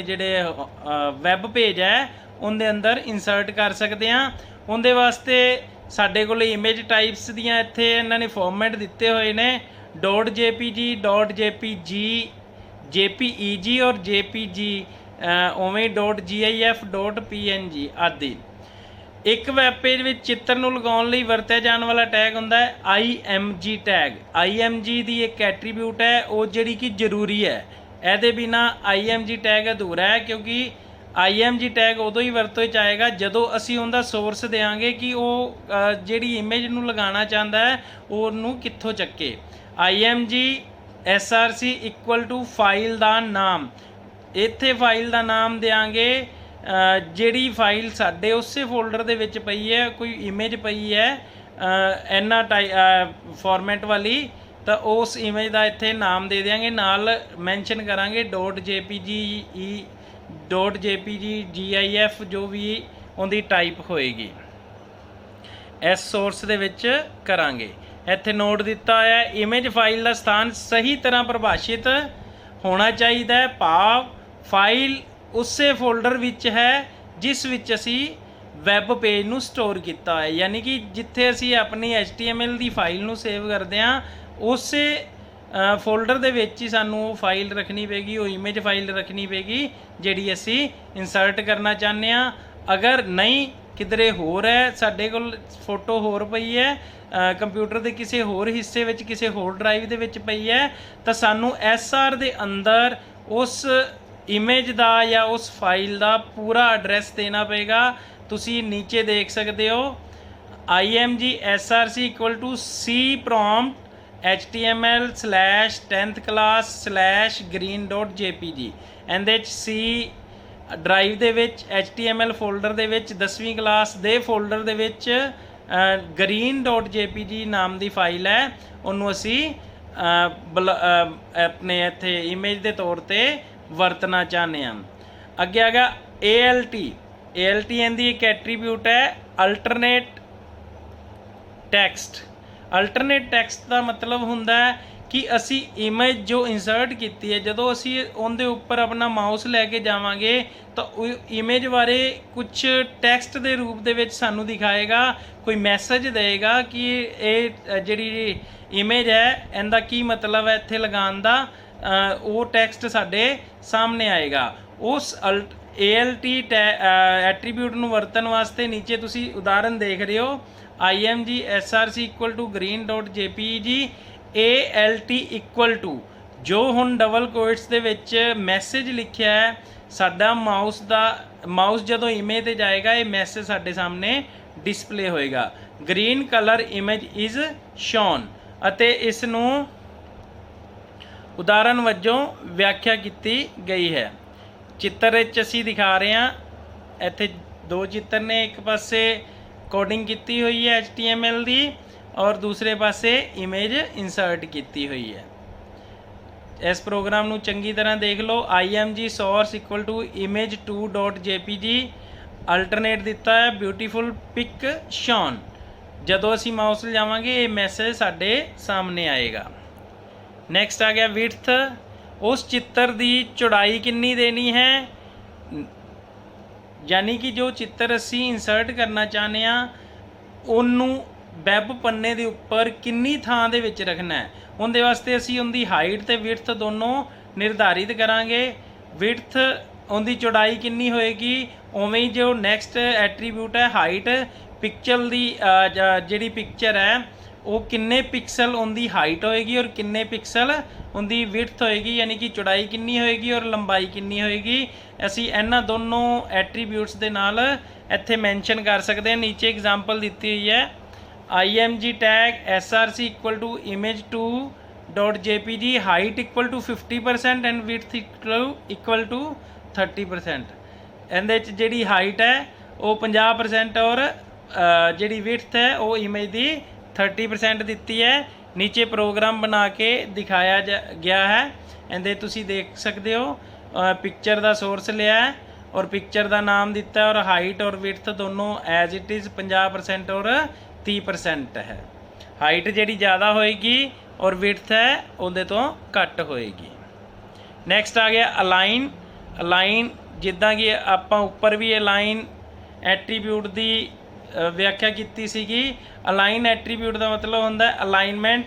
ਜਿਹੜੇ ਵੈਬ ਪੇਜ ਹੈ ਉਹਦੇ ਅੰਦਰ ਇਨਸਰਟ ਕਰ ਸਕਦੇ ਹਾਂ। ਉਹਦੇ ਵਾਸਤੇ ਸਾਡੇ ਕੋਲ ਇਮੇਜ ਟਾਈਪਸ ਦੀਆਂ ਇੱਥੇ ਇਹਨਾਂ ਨੇ ਫਾਰਮੈਟ ਦਿੱਤੇ ਹੋਏ ਨੇ, .jpg, .jpg, JPEG ਔਰ JPG, ਉਵੇਂ .gif, .png ਆਦਿ। ਇੱਕ ਵੈਬ ਪੇਜ ਵਿੱਚ ਚਿੱਤਰ ਨੂੰ ਲਗਾਉਣ ਲਈ ਵਰਤਿਆ ਜਾਣ ਵਾਲਾ ਟੈਗ ਹੁੰਦਾ ਹੈ IMG ਟੈਗ। IMG ਦੀ ਇੱਕ ਐਟਰੀਬਿਊਟ ਹੈ ਉਹ ਜਿਹੜੀ ਕਿ ਜ਼ਰੂਰੀ ਹੈ। ਇਹਦੇ ਬਿਨਾ IMG ਟੈਗ ਅਧੂਰਾ ਹੈ, ਕਿਉਂਕਿ IMG ਟੈਗ ਉਦੋਂ ਹੀ ਵਰਤੋਂ 'ਚ ਆਏਗਾ ਜਦੋਂ ਅਸੀਂ ਉਹਦਾ ਸੋਰਸ ਦੇਵਾਂਗੇ ਕਿ ਉਹ ਜਿਹੜੀ ਇਮੇਜ ਨੂੰ ਲਗਾਉਣਾ ਚਾਹੁੰਦਾ ਹੈ ਉਹਨੂੰ ਕਿੱਥੋਂ ਚੱਕੇ। IMG SRC equal to file ਦਾ ਨਾਮ। ਇੱਥੇ ਫਾਈਲ ਦਾ ਨਾਮ ਦੇਵਾਂਗੇ ਜਿਹੜੀ ਫਾਈਲ ਸਾਡੇ ਉਸੇ ਫੋਲਡਰ ਦੇ ਵਿੱਚ ਪਈ ਹੈ, ਕੋਈ ਇਮੇਜ ਪਈ ਹੈ ਫਾਰਮੈਟ ਵਾਲੀ, ਤਾਂ ਉਸ ਇਮੇਜ ਦਾ ਇੱਥੇ ਨਾਮ ਦੇ ਦਿਆਂਗੇ। ਨਾਲ ਮੈਂਸ਼ਨ ਕਰਾਂਗੇ .jpg, GIF, ਜੋ ਵੀ ਉਹਦੀ ਟਾਈਪ ਹੋਏਗੀ ਇਸ ਸੋਰਸ ਦੇ ਵਿੱਚ ਕਰਾਂਗੇ। ਇੱਥੇ ਨੋਟ ਦਿੱਤਾ ਹੋਇਆ ਇਮੇਜ ਫਾਈਲ ਦਾ ਸਥਾਨ ਸਹੀ ਤਰ੍ਹਾਂ ਪਰਿਭਾਸ਼ਿਤ ਹੋਣਾ ਚਾਹੀਦਾ ਹੈ, ਭਾਵ ਫਾਈਲ ਉਸੇ ਫੋਲਡਰ ਵਿੱਚ ਹੈ ਜਿਸ ਵਿੱਚ ਅਸੀਂ ਵੈਬ ਪੇਜ ਨੂੰ ਸਟੋਰ ਕੀਤਾ ਹੈ। ਯਾਨੀ ਕਿ ਜਿੱਥੇ ਅਸੀਂ ਆਪਣੀ HTML ਦੀ ਫਾਈਲ ਨੂੰ ਸੇਵ ਕਰਦੇ ਹਾਂ ਉਸੇ ਫੋਲਡਰ ਦੇ ਵਿੱਚ ਹੀ ਸਾਨੂੰ ਉਹ ਫਾਈਲ ਰੱਖਣੀ ਪਏਗੀ, ਉਹ ਇਮੇਜ ਫਾਈਲ ਰੱਖਣੀ ਪਏਗੀ ਜਿਹੜੀ ਅਸੀਂ ਇਨਸਰਟ ਕਰਨਾ ਚਾਹੁੰਦੇ ਹਾਂ। ਅਗਰ ਨਹੀਂ ਕਿਧਰੇ ਹੋਰ ਹੈ, ਸਾਡੇ ਕੋਲ ਫੋਟੋ ਹੋਰ ਪਈ ਹੈ ਕੰਪਿਊਟਰ ਦੇ ਕਿਸੇ ਹੋਰ ਹਿੱਸੇ ਵਿੱਚ, ਕਿਸੇ ਹੋਰ ਡਰਾਈਵ ਦੇ ਵਿੱਚ ਪਈ ਹੈ, ਤਾਂ ਸਾਨੂੰ SR ਦੇ ਅੰਦਰ ਉਸ ਇਮੇਜ ਦਾ ਜਾਂ ਉਸ ਫਾਈਲ ਦਾ ਪੂਰਾ ਐਡਰੈਸ ਦੇਣਾ ਪਏਗਾ। ਤੁਸੀਂ ਨੀਚੇ ਦੇਖ ਸਕਦੇ ਹੋ img src equal to c prompt html/10th class/green.jpg। ਇਹਦੇ 'ਚ c ਡਰਾਈਵ ਦੇ ਵਿੱਚ HTML ਫੋਲਡਰ ਦੇ ਵਿੱਚ 10ਵੀਂ ਕਲਾਸ ਦੇ ਫੋਲਡਰ ਦੇ ਵਿੱਚ green.jpg ਨਾਮ ਦੀ ਫਾਈਲ ਹੈ, ਉਹਨੂੰ ਅਸੀਂ ਆਪਣੇ ਇੱਥੇ ਇਮੇਜ ਦੇ ਤੌਰ 'ਤੇ ਵਰਤਣਾ ਚਾਹੁੰਦੇ ਹਾਂ। ਅੱਗੇ ਆ ਗਿਆ ALT ਇਹਦੀ ਇੱਕ ਐਟਰੀਬਿਊਟ ਹੈ ਅਲਟਰਨੇਟ ਟੈਕਸਟ। ਅਲਟਰਨੇਟ ਟੈਕਸਟ ਦਾ ਮਤਲਬ ਹੁੰਦਾ ਹੈ ਕਿ ਅਸੀਂ ਇਮੇਜ ਜੋ ਇਨਸਰਟ ਕੀਤੀ ਹੈ, ਜਦੋਂ ਅਸੀਂ ਉਹਦੇ ਉੱਪਰ ਆਪਣਾ ਮਾਊਸ ਲੈ ਕੇ ਜਾਵਾਂਗੇ ਤਾਂ ਉਹ ਇਮੇਜ ਬਾਰੇ ਕੁਝ ਟੈਕਸਟ ਦੇ ਰੂਪ ਦੇ ਵਿੱਚ ਸਾਨੂੰ ਦਿਖਾਏਗਾ, ਕੋਈ ਮੈਸੇਜ ਦੇਗਾ ਕਿ ਇਹ ਜਿਹੜੀ ਇਮੇਜ ਹੈ ਇਹਦਾ ਕੀ ਮਤਲਬ ਹੈ ਇੱਥੇ ਲਗਾਉਣ ਦਾ, ਉਹ ਟੈਕਸਟ ਸਾਡੇ ਸਾਹਮਣੇ ਆਏਗਾ। ਉਸ ALT ਐਟਰੀਬਿਊਟ ਨੂੰ ਵਰਤਣ ਵਾਸਤੇ ਨੀਚੇ ਤੁਸੀਂ ਉਦਾਹਰਨ ਦੇਖ ਰਹੇ ਹੋ img src equal to green.jpg ALT equal to ਜੋ ਹੁਣ ਡਬਲ ਕੋਟਸ ਦੇ ਵਿੱਚ ਮੈਸੇਜ ਲਿਖਿਆ ਹੈ, ਸਾਡਾ ਮਾਊਸ ਜਦੋਂ ਇਮੇਜ 'ਤੇ ਜਾਏਗਾ ਇਹ ਮੈਸੇਜ ਸਾਡੇ ਸਾਹਮਣੇ ਡਿਸਪਲੇ ਹੋਏਗਾ। Green colour image is shown, ਅਤੇ ਇਸ ਨੂੰ ਉਦਾਹਰਨ ਵਜੋਂ ਵਿਆਖਿਆ ਕੀਤੀ ਗਈ ਹੈ। ਚਿੱਤਰ ਵਿੱਚ ਅਸੀਂ ਦਿਖਾ ਰਹੇ ਹਾਂ, ਇੱਥੇ ਦੋ ਚਿੱਤਰ ਨੇ, ਇੱਕ ਪਾਸੇ ਕੋਡਿੰਗ ਕੀਤੀ ਹੋਈ ਹੈ HTML ਦੀ ਔਰ ਦੂਸਰੇ ਪਾਸੇ ਇਮੇਜ ਇਨਸਰਟ ਕੀਤੀ ਹੋਈ ਹੈ। ਇਸ ਪ੍ਰੋਗਰਾਮ ਨੂੰ ਚੰਗੀ ਤਰ੍ਹਾਂ ਦੇਖ ਲਓ। img source equal to image2.jpg alternate ਦਿੱਤਾ ਹੈ ਬਿਊਟੀਫੁਲ ਪਿਕ ਸ਼ੋਨ। ਜਦੋਂ ਅਸੀਂ ਮਾਊਸ ਲਿਜਾਵਾਂਗੇ ਇਹ ਮੈਸੇਜ ਸਾਡੇ ਸਾਹਮਣੇ ਆਏਗਾ। ਨੈਕਸਟ ਆ ਗਿਆ ਵਿਡਥ। ਉਸ ਚਿੱਤਰ ਦੀ ਚੌੜਾਈ ਕਿੰਨੀ ਦੇਣੀ ਹੈ, ਯਾਨੀ ਕਿ ਜੋ ਚਿੱਤਰ ਅਸੀਂ ਇਨਸਰਟ ਕਰਨਾ ਚਾਹੁੰਦੇ ਹਾਂ ਉਹਨੂੰ ਵੈਬ ਪੰਨੇ ਦੇ ਉੱਪਰ ਕਿੰਨੀ ਥਾਂ ਦੇ ਵਿੱਚ ਰੱਖਣਾ ਹੈ। ਉਹਦੇ ਵਾਸਤੇ ਅਸੀਂ ਉਹਦੀ ਹਾਈਟ ਅਤੇ ਵਿਡਥ ਦੋਨੋਂ ਨਿਰਧਾਰਿਤ ਕਰਾਂਗੇ। ਵਿਡਥ ਉਹਦੀ ਚੌੜਾਈ ਕਿੰਨੀ ਹੋਏਗੀ, ਉਵੇਂ ਹੀ ਜੋ ਨੈਕਸਟ ਐਟਰੀਬਿਊਟ ਹੈ ਹਾਈਟ, ਪਿਕਚਰ ਦੀ ਜਿਹੜੀ ਪਿਕਚਰ ਹੈ ਉਹ ਕਿੰਨੇ ਪਿਕਸਲ ਉਹਦੀ ਹਾਈਟ ਹੋਏਗੀ ਔਰ ਕਿੰਨੇ ਪਿਕਸਲ ਉਹਦੀ ਵਿਡਥ ਹੋਏਗੀ, ਯਾਨੀ ਕਿ ਚੌੜਾਈ ਕਿੰਨੀ ਹੋਏਗੀ ਔਰ ਲੰਬਾਈ ਕਿੰਨੀ ਹੋਏਗੀ। ਅਸੀਂ ਇਹਨਾਂ ਦੋਨੋਂ ਐਟਰੀਬਿਊਟਸ ਦੇ ਨਾਲ ਇੱਥੇ ਮੈਂਸ਼ਨ ਕਰ ਸਕਦੇ ਹਾਂ। ਨੀਚੇ ਐਗਜ਼ਾਮਪਲ ਦਿੱਤੀ ਹੋਈ ਹੈ img tag src equal to image2.jpg height equal to 50% and width equal to 30%। ਇਹਦੇ 'ਚ ਜਿਹੜੀ ਹਾਈਟ ਹੈ ਉਹ 50% ਔਰ ਜਿਹੜੀ ਵਿਡਥ ਹੈ ਉਹ ਇਮੇਜ ਦੀ 30% ਦਿੱਤੀ ਹੈ। ਨੀਚੇ ਪ੍ਰੋਗਰਾਮ ਬਣਾ ਕੇ ਦਿਖਾਇਆ ਗਿਆ ਹੈ, ਇਹਦੇ ਤੁਸੀਂ ਦੇਖ ਸਕਦੇ ਹੋ। ਪਿਕਚਰ ਦਾ ਸੋਰਸ ਲਿਆ ਹੈ ਔਰ ਪਿਕਚਰ ਦਾ ਨਾਮ ਦਿੱਤਾ ਔਰ ਹਾਈਟ ਔਰ ਵਿਡਥ ਦੋਨੋਂ ਐਜ਼ ਇਟ ਇਜ਼ 50% ਔਰ 30% ਹੈ। ਹਾਈਟ ਜਿਹੜੀ ਜ਼ਿਆਦਾ ਹੋਏਗੀ ਔਰ ਵਿਡਥ ਹੈ ਉਹਦੇ ਤੋਂ ਘੱਟ ਹੋਏਗੀ। ਨੈਕਸਟ ਆ ਗਿਆ ਅਲਾਈਨ। ਜਿੱਦਾਂ ਕਿ ਆਪਾਂ ਉੱਪਰ ਵੀ ਅਲਾਈਨ ਐਟਰੀਬਿਊਟ ਦੀ ਵਿਆਖਿਆ ਕੀਤੀ ਸੀਗੀ। ਅਲਾਈਨ ਐਟਰੀਬਿਊਟ ਦਾ ਮਤਲਬ ਹੁੰਦਾ ਅਲਾਈਨਮੈਂਟ,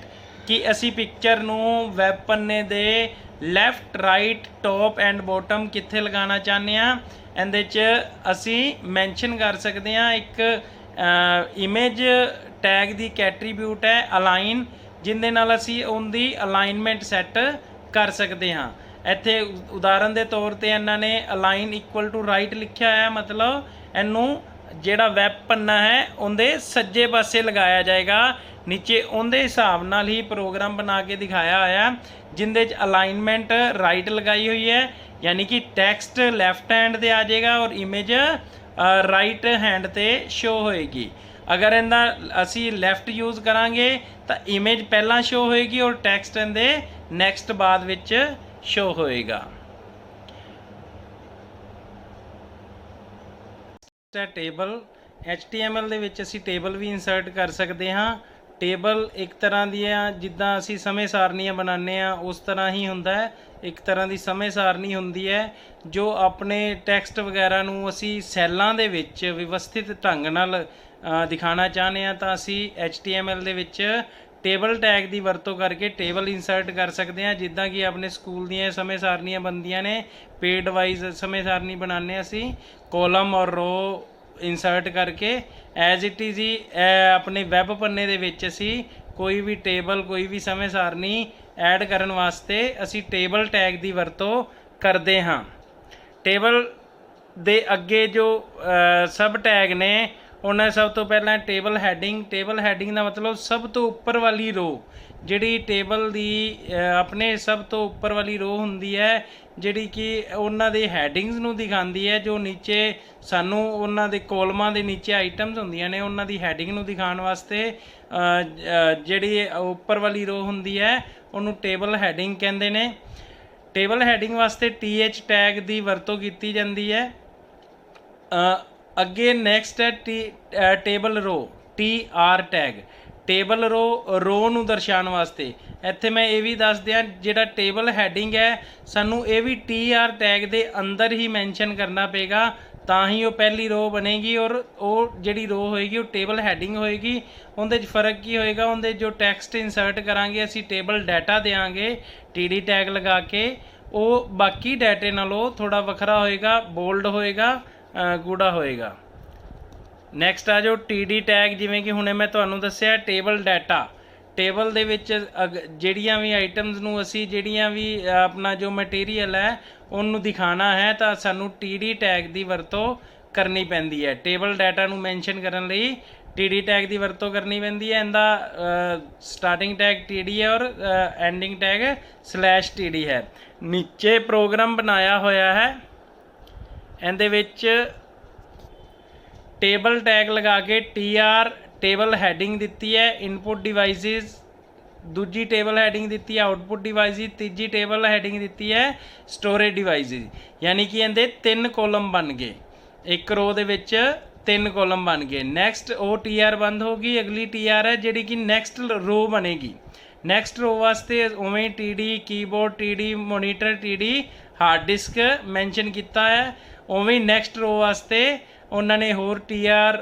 ਕਿ ਅਸੀਂ ਪਿਕਚਰ ਨੂੰ ਵੈਬ ਪੰਨੇ ਦੇ left, right, top end bottom ਕਿੱਥੇ ਲਗਾਉਣਾ ਚਾਹੁੰਦੇ ਹਾਂ। ਇਹਦੇ 'ਚ ਅਸੀਂ ਮੈਂਸ਼ਨ ਕਰ ਸਕਦੇ ਹਾਂ ਇੱਕ ਇਮੇਜ ਟੈਗ ਦੀ ਇੱਕ ਐਟਰੀਬਿਊਟ ਹੈ ਅਲਾਈਨ, ਜਿਹਦੇ ਨਾਲ ਅਸੀਂ ਉਹਦੀ ਅਲਾਈਨਮੈਂਟ ਸੈੱਟ ਕਰ ਸਕਦੇ ਹਾਂ। ਇੱਥੇ ਉਦਾਹਰਨ ਦੇ ਤੌਰ 'ਤੇ ਇਹਨਾਂ ਨੇ ਅਲਾਈਨ ਇਕੁਅਲ ਟੂ ਰਾਈਟ ਲਿਖਿਆ ਹੈ, ਮਤਲਬ ਇਹਨੂੰ ਜਿਹੜਾ ਵੈਬ ਪੰਨਾ ਹੈ ਉਹਦੇ ਸੱਜੇ ਪਾਸੇ ਲਗਾਇਆ ਜਾਏਗਾ। ਨੀਚੇ ਉਹਦੇ ਹਿਸਾਬ ਨਾਲ ਹੀ ਪ੍ਰੋਗਰਾਮ ਬਣਾ ਕੇ ਦਿਖਾਇਆ ਹੋਇਆ, ਜਿਹਦੇ 'ਚ ਅਲਾਈਨਮੈਂਟ ਰਾਈਟ ਲਗਾਈ ਹੋਈ ਹੈ, ਯਾਨੀ ਕਿ ਟੈਕਸਟ ਲੈਫਟ ਹੈਂਡ 'ਤੇ ਆ ਜਾਏਗਾ ਔਰ ਇਮੇਜ ਰਾਈਟ ਹੈਂਡ 'ਤੇ ਸ਼ੋ ਹੋਏਗੀ। ਅਗਰ ਇਹਦਾ ਅਸੀਂ ਲੈਫਟ ਯੂਜ਼ ਕਰਾਂਗੇ ਤਾਂ ਇਮੇਜ ਪਹਿਲਾਂ ਸ਼ੋ ਹੋਏਗੀ ਔਰ ਟੈਕਸਟ ਇਹਦੇ ਨੈਕਸਟ ਬਾਅਦ ਵਿੱਚ ਸ਼ੋ ਹੋਏਗਾ। ਟੇਬਲ HTML ਦੇ ਵਿੱਚ ਅਸੀਂ ਟੇਬਲ ਵੀ ਇਨਸਰਟ ਕਰ ਸਕਦੇ ਹਾਂ। ਟੇਬਲ ਇੱਕ ਤਰ੍ਹਾਂ ਦੀਆਂ, ਜਿੱਦਾਂ ਅਸੀਂ ਸਮੇਂ ਸਾਰਣੀਆਂ ਬਣਾਉਂਦੇ ਹਾਂ ਉਸ ਤਰ੍ਹਾਂ ਹੀ ਹੁੰਦਾ ਹੈ। ਇੱਕ ਤਰ੍ਹਾਂ ਦੀ ਸਮੇਂ ਸਾਰਣੀ ਹੁੰਦੀ ਹੈ ਜੋ ਆਪਣੇ ਟੈਕਸਟ ਵਗੈਰਾ ਨੂੰ ਅਸੀਂ ਸੈੱਲਾਂ ਦੇ ਵਿੱਚ ਵਿਵਸਥਿਤ ਢੰਗ ਨਾਲ ਦਿਖਾਉਣਾ ਚਾਹੁੰਦੇ ਹਾਂ ਤਾਂ ਅਸੀਂ HTML ਦੇ ਵਿੱਚ ਟੇਬਲ ਟੈਗ ਦੀ ਵਰਤੋਂ ਕਰਕੇ ਟੇਬਲ ਇਨਸਰਟ ਕਰ ਸਕਦੇ ਹਾਂ। ਜਿੱਦਾਂ ਕਿ ਆਪਣੇ ਸਕੂਲ ਦੀਆਂ ਸਮੇਂ ਸਾਰਣੀਆਂ ਬਣਦੀਆਂ ਨੇ, ਪੇਡ ਵਾਈਜ਼ ਸਮੇਂ ਸਾਰਣੀ ਬਣਾਉਂਦੇ ਹਾਂ ਅਸੀਂ, ਕੋਲਮ ਔਰ ਰੋ ਇਨਸਰਟ ਕਰਕੇ ਐਜ਼ ਇਟ ਇਜ਼ ਹੀ ਆਪਣੇ ਵੈਬ ਪੰਨੇ ਦੇ ਵਿੱਚ ਅਸੀਂ ਕੋਈ ਵੀ ਟੇਬਲ, ਕੋਈ ਵੀ ਸਮੇਂ ਸਾਰਣੀ ਐਡ ਕਰਨ ਵਾਸਤੇ ਅਸੀਂ ਟੇਬਲ ਟੈਗ ਦੀ ਵਰਤੋਂ ਕਰਦੇ ਹਾਂ। ਟੇਬਲ ਦੇ ਅੱਗੇ ਜੋ ਸਬ ਟੈਗ ਨੇ ਉਹਨਾਂ ਸਭ ਤੋਂ ਪਹਿਲਾਂ ਟੇਬਲ ਹੈਡਿੰਗ ਦਾ ਮਤਲਬ ਸਭ ਤੋਂ ਉੱਪਰ ਵਾਲੀ ਰੋ, ਜਿਹੜੀ ਟੇਬਲ ਦੀ ਆਪਣੇ ਸਭ ਤੋਂ ਉੱਪਰ ਵਾਲੀ ਰੋ ਹੁੰਦੀ ਹੈ, ਜਿਹੜੀ ਕਿ ਉਹਨਾਂ ਦੇ ਹੈਡਿੰਗਸ ਨੂੰ ਦਿਖਾਉਂਦੀ ਹੈ, ਜੋ ਨੀਚੇ ਸਾਨੂੰ ਉਹਨਾਂ ਦੇ ਕੋਲਮਾਂ ਦੇ ਨੀਚੇ ਆਈਟਮਸ ਹੁੰਦੀਆਂ ਨੇ ਉਹਨਾਂ ਦੀ ਹੈਡਿੰਗ ਨੂੰ ਦਿਖਾਉਣ ਵਾਸਤੇ ਜਿਹੜੀ ਉੱਪਰ ਵਾਲੀ ਰੋ ਹੁੰਦੀ ਹੈ ਉਹਨੂੰ ਟੇਬਲ ਹੈਡਿੰਗ ਕਹਿੰਦੇ ਨੇ। ਟੇਬਲ ਹੈਡਿੰਗ ਵਾਸਤੇ TH ਟੈਗ ਦੀ ਵਰਤੋਂ ਕੀਤੀ ਜਾਂਦੀ ਹੈ। ਅੱਗੇ ਨੈਕਸਟ ਹੈ ਟੇਬਲ ਰੋ, TR ਟੈਗ, ਟੇਬਲ ਰੋ ਨੂੰ ਦਰਸਾਉਣ ਵਾਸਤੇ। ਇੱਥੇ ਮੈਂ ਇਹ ਵੀ ਦੱਸ ਦਿਆਂ, ਜਿਹੜਾ ਟੇਬਲ ਹੈਡਿੰਗ ਹੈ ਸਾਨੂੰ ਇਹ ਵੀ TR ਟੈਗ ਦੇ ਅੰਦਰ ਹੀ ਮੈਂਸ਼ਨ ਕਰਨਾ ਪਏਗਾ, ਤਾਂ ਹੀ ਉਹ ਪਹਿਲੀ ਰੋ ਬਣੇਗੀ। ਔਰ ਉਹ ਜਿਹੜੀ ਰੋ ਹੋਏਗੀ ਉਹ ਟੇਬਲ ਹੈਡਿੰਗ ਹੋਏਗੀ। ਉਹਦੇ 'ਚ ਫ਼ਰਕ ਕੀ ਹੋਏਗਾ, ਉਹਦੇ ਜੋ ਟੈਕਸਟ ਇੰਸਰਟ ਕਰਾਂਗੇ ਅਸੀਂ ਟੇਬਲ ਡਾਟਾ ਦੇਵਾਂਗੇ TD ਟੈਗ ਲਗਾ ਕੇ, ਉਹ ਬਾਕੀ ਡਾਟੇ ਨਾਲੋਂ ਥੋੜ੍ਹਾ ਵੱਖਰਾ ਹੋਏਗਾ, ਬੋਲਡ ਹੋਏਗਾ, ਗੂੜਾ ਹੋਏਗਾ। ਨੈਕਸਟ ਆ ਜੋ TD ਟੈਗ, ਜਿਵੇਂ ਕਿ ਹੁਣੇ ਮੈਂ ਤੁਹਾਨੂੰ ਦੱਸਿਆ ਟੇਬਲ ਡਾਟਾ, ਟੇਬਲ ਦੇ ਵਿੱਚ ਜਿਹੜੀਆਂ ਵੀ ਆਈਟਮਸ ਨੂੰ ਅਸੀਂ ਜਿਹੜੀਆਂ ਵੀ ਆਪਣਾ ਜੋ ਮਟੀਰੀਅਲ ਹੈ ਉਹਨੂੰ ਦਿਖਾਉਣਾ ਹੈ ਤਾਂ ਸਾਨੂੰ TD ਟੈਗ ਦੀ ਵਰਤੋਂ ਕਰਨੀ ਪੈਂਦੀ ਹੈ। ਟੇਬਲ ਡਾਟਾ ਨੂੰ ਮੈਂਸ਼ਨ ਕਰਨ ਲਈ TD ਟੈਗ ਦੀ ਵਰਤੋਂ ਕਰਨੀ ਪੈਂਦੀ ਹੈ। ਇਹਦਾ ਸਟਾਰਟਿੰਗ ਟੈਗ TD ਹੈ ਔਰ ਐਂਡਿੰਗ ਟੈਗ /TD ਹੈ। ਨੀਚੇ ਪ੍ਰੋਗਰਾਮ ਬਣਾਇਆ ਹੋਇਆ ਹੈ, ਇਹਦੇ ਵਿੱਚ ਟੇਬਲ ਟੈਗ ਲਗਾ ਕੇ TR ਟੇਬਲ ਹੈਡਿੰਗ ਦਿੱਤੀ ਹੈ, ਇਨਪੁਟ ਡਿਵਾਈਸਿਸ ਦੂਜੀ ਟੇਬਲ ਹੈਡਿੰਗ ਦਿੱਤੀ ਹੈ, ਆਊਟਪੁੱਟ ਡਿਵਾਈਸਿਸ ਤੀਜੀ ਟੇਬਲ ਹੈਡਿੰਗ ਦਿੱਤੀ ਹੈ, ਸਟੋਰੇਜ ਡਿਵਾਈਸਿਸ। ਯਾਨੀ ਕਿ ਇਹਦੇ 3 ਕੋਲਮ ਬਣ ਗਏ, ਇੱਕ ਰੋ ਦੇ ਵਿੱਚ 3 ਕੋਲਮ ਬਣ ਗਏ। ਨੈਕਸਟ ਉਹ TR ਬੰਦ ਹੋ ਗਈ, ਅਗਲੀ TR ਹੈ ਜਿਹੜੀ ਕਿ ਨੈਕਸਟ ਰੋ ਬਣੇਗੀ। ਨੈਕਸਟ ਰੋ ਵਾਸਤੇ ਉਵੇਂ TD keyboard, TD monitor, TD hard disk mention ਕੀਤਾ ਹੈ। ਉਵੇਂ ਨੈਕਸਟ ਰੋ ਵਾਸਤੇ ਉਹਨਾਂ ਨੇ ਹੋਰ TR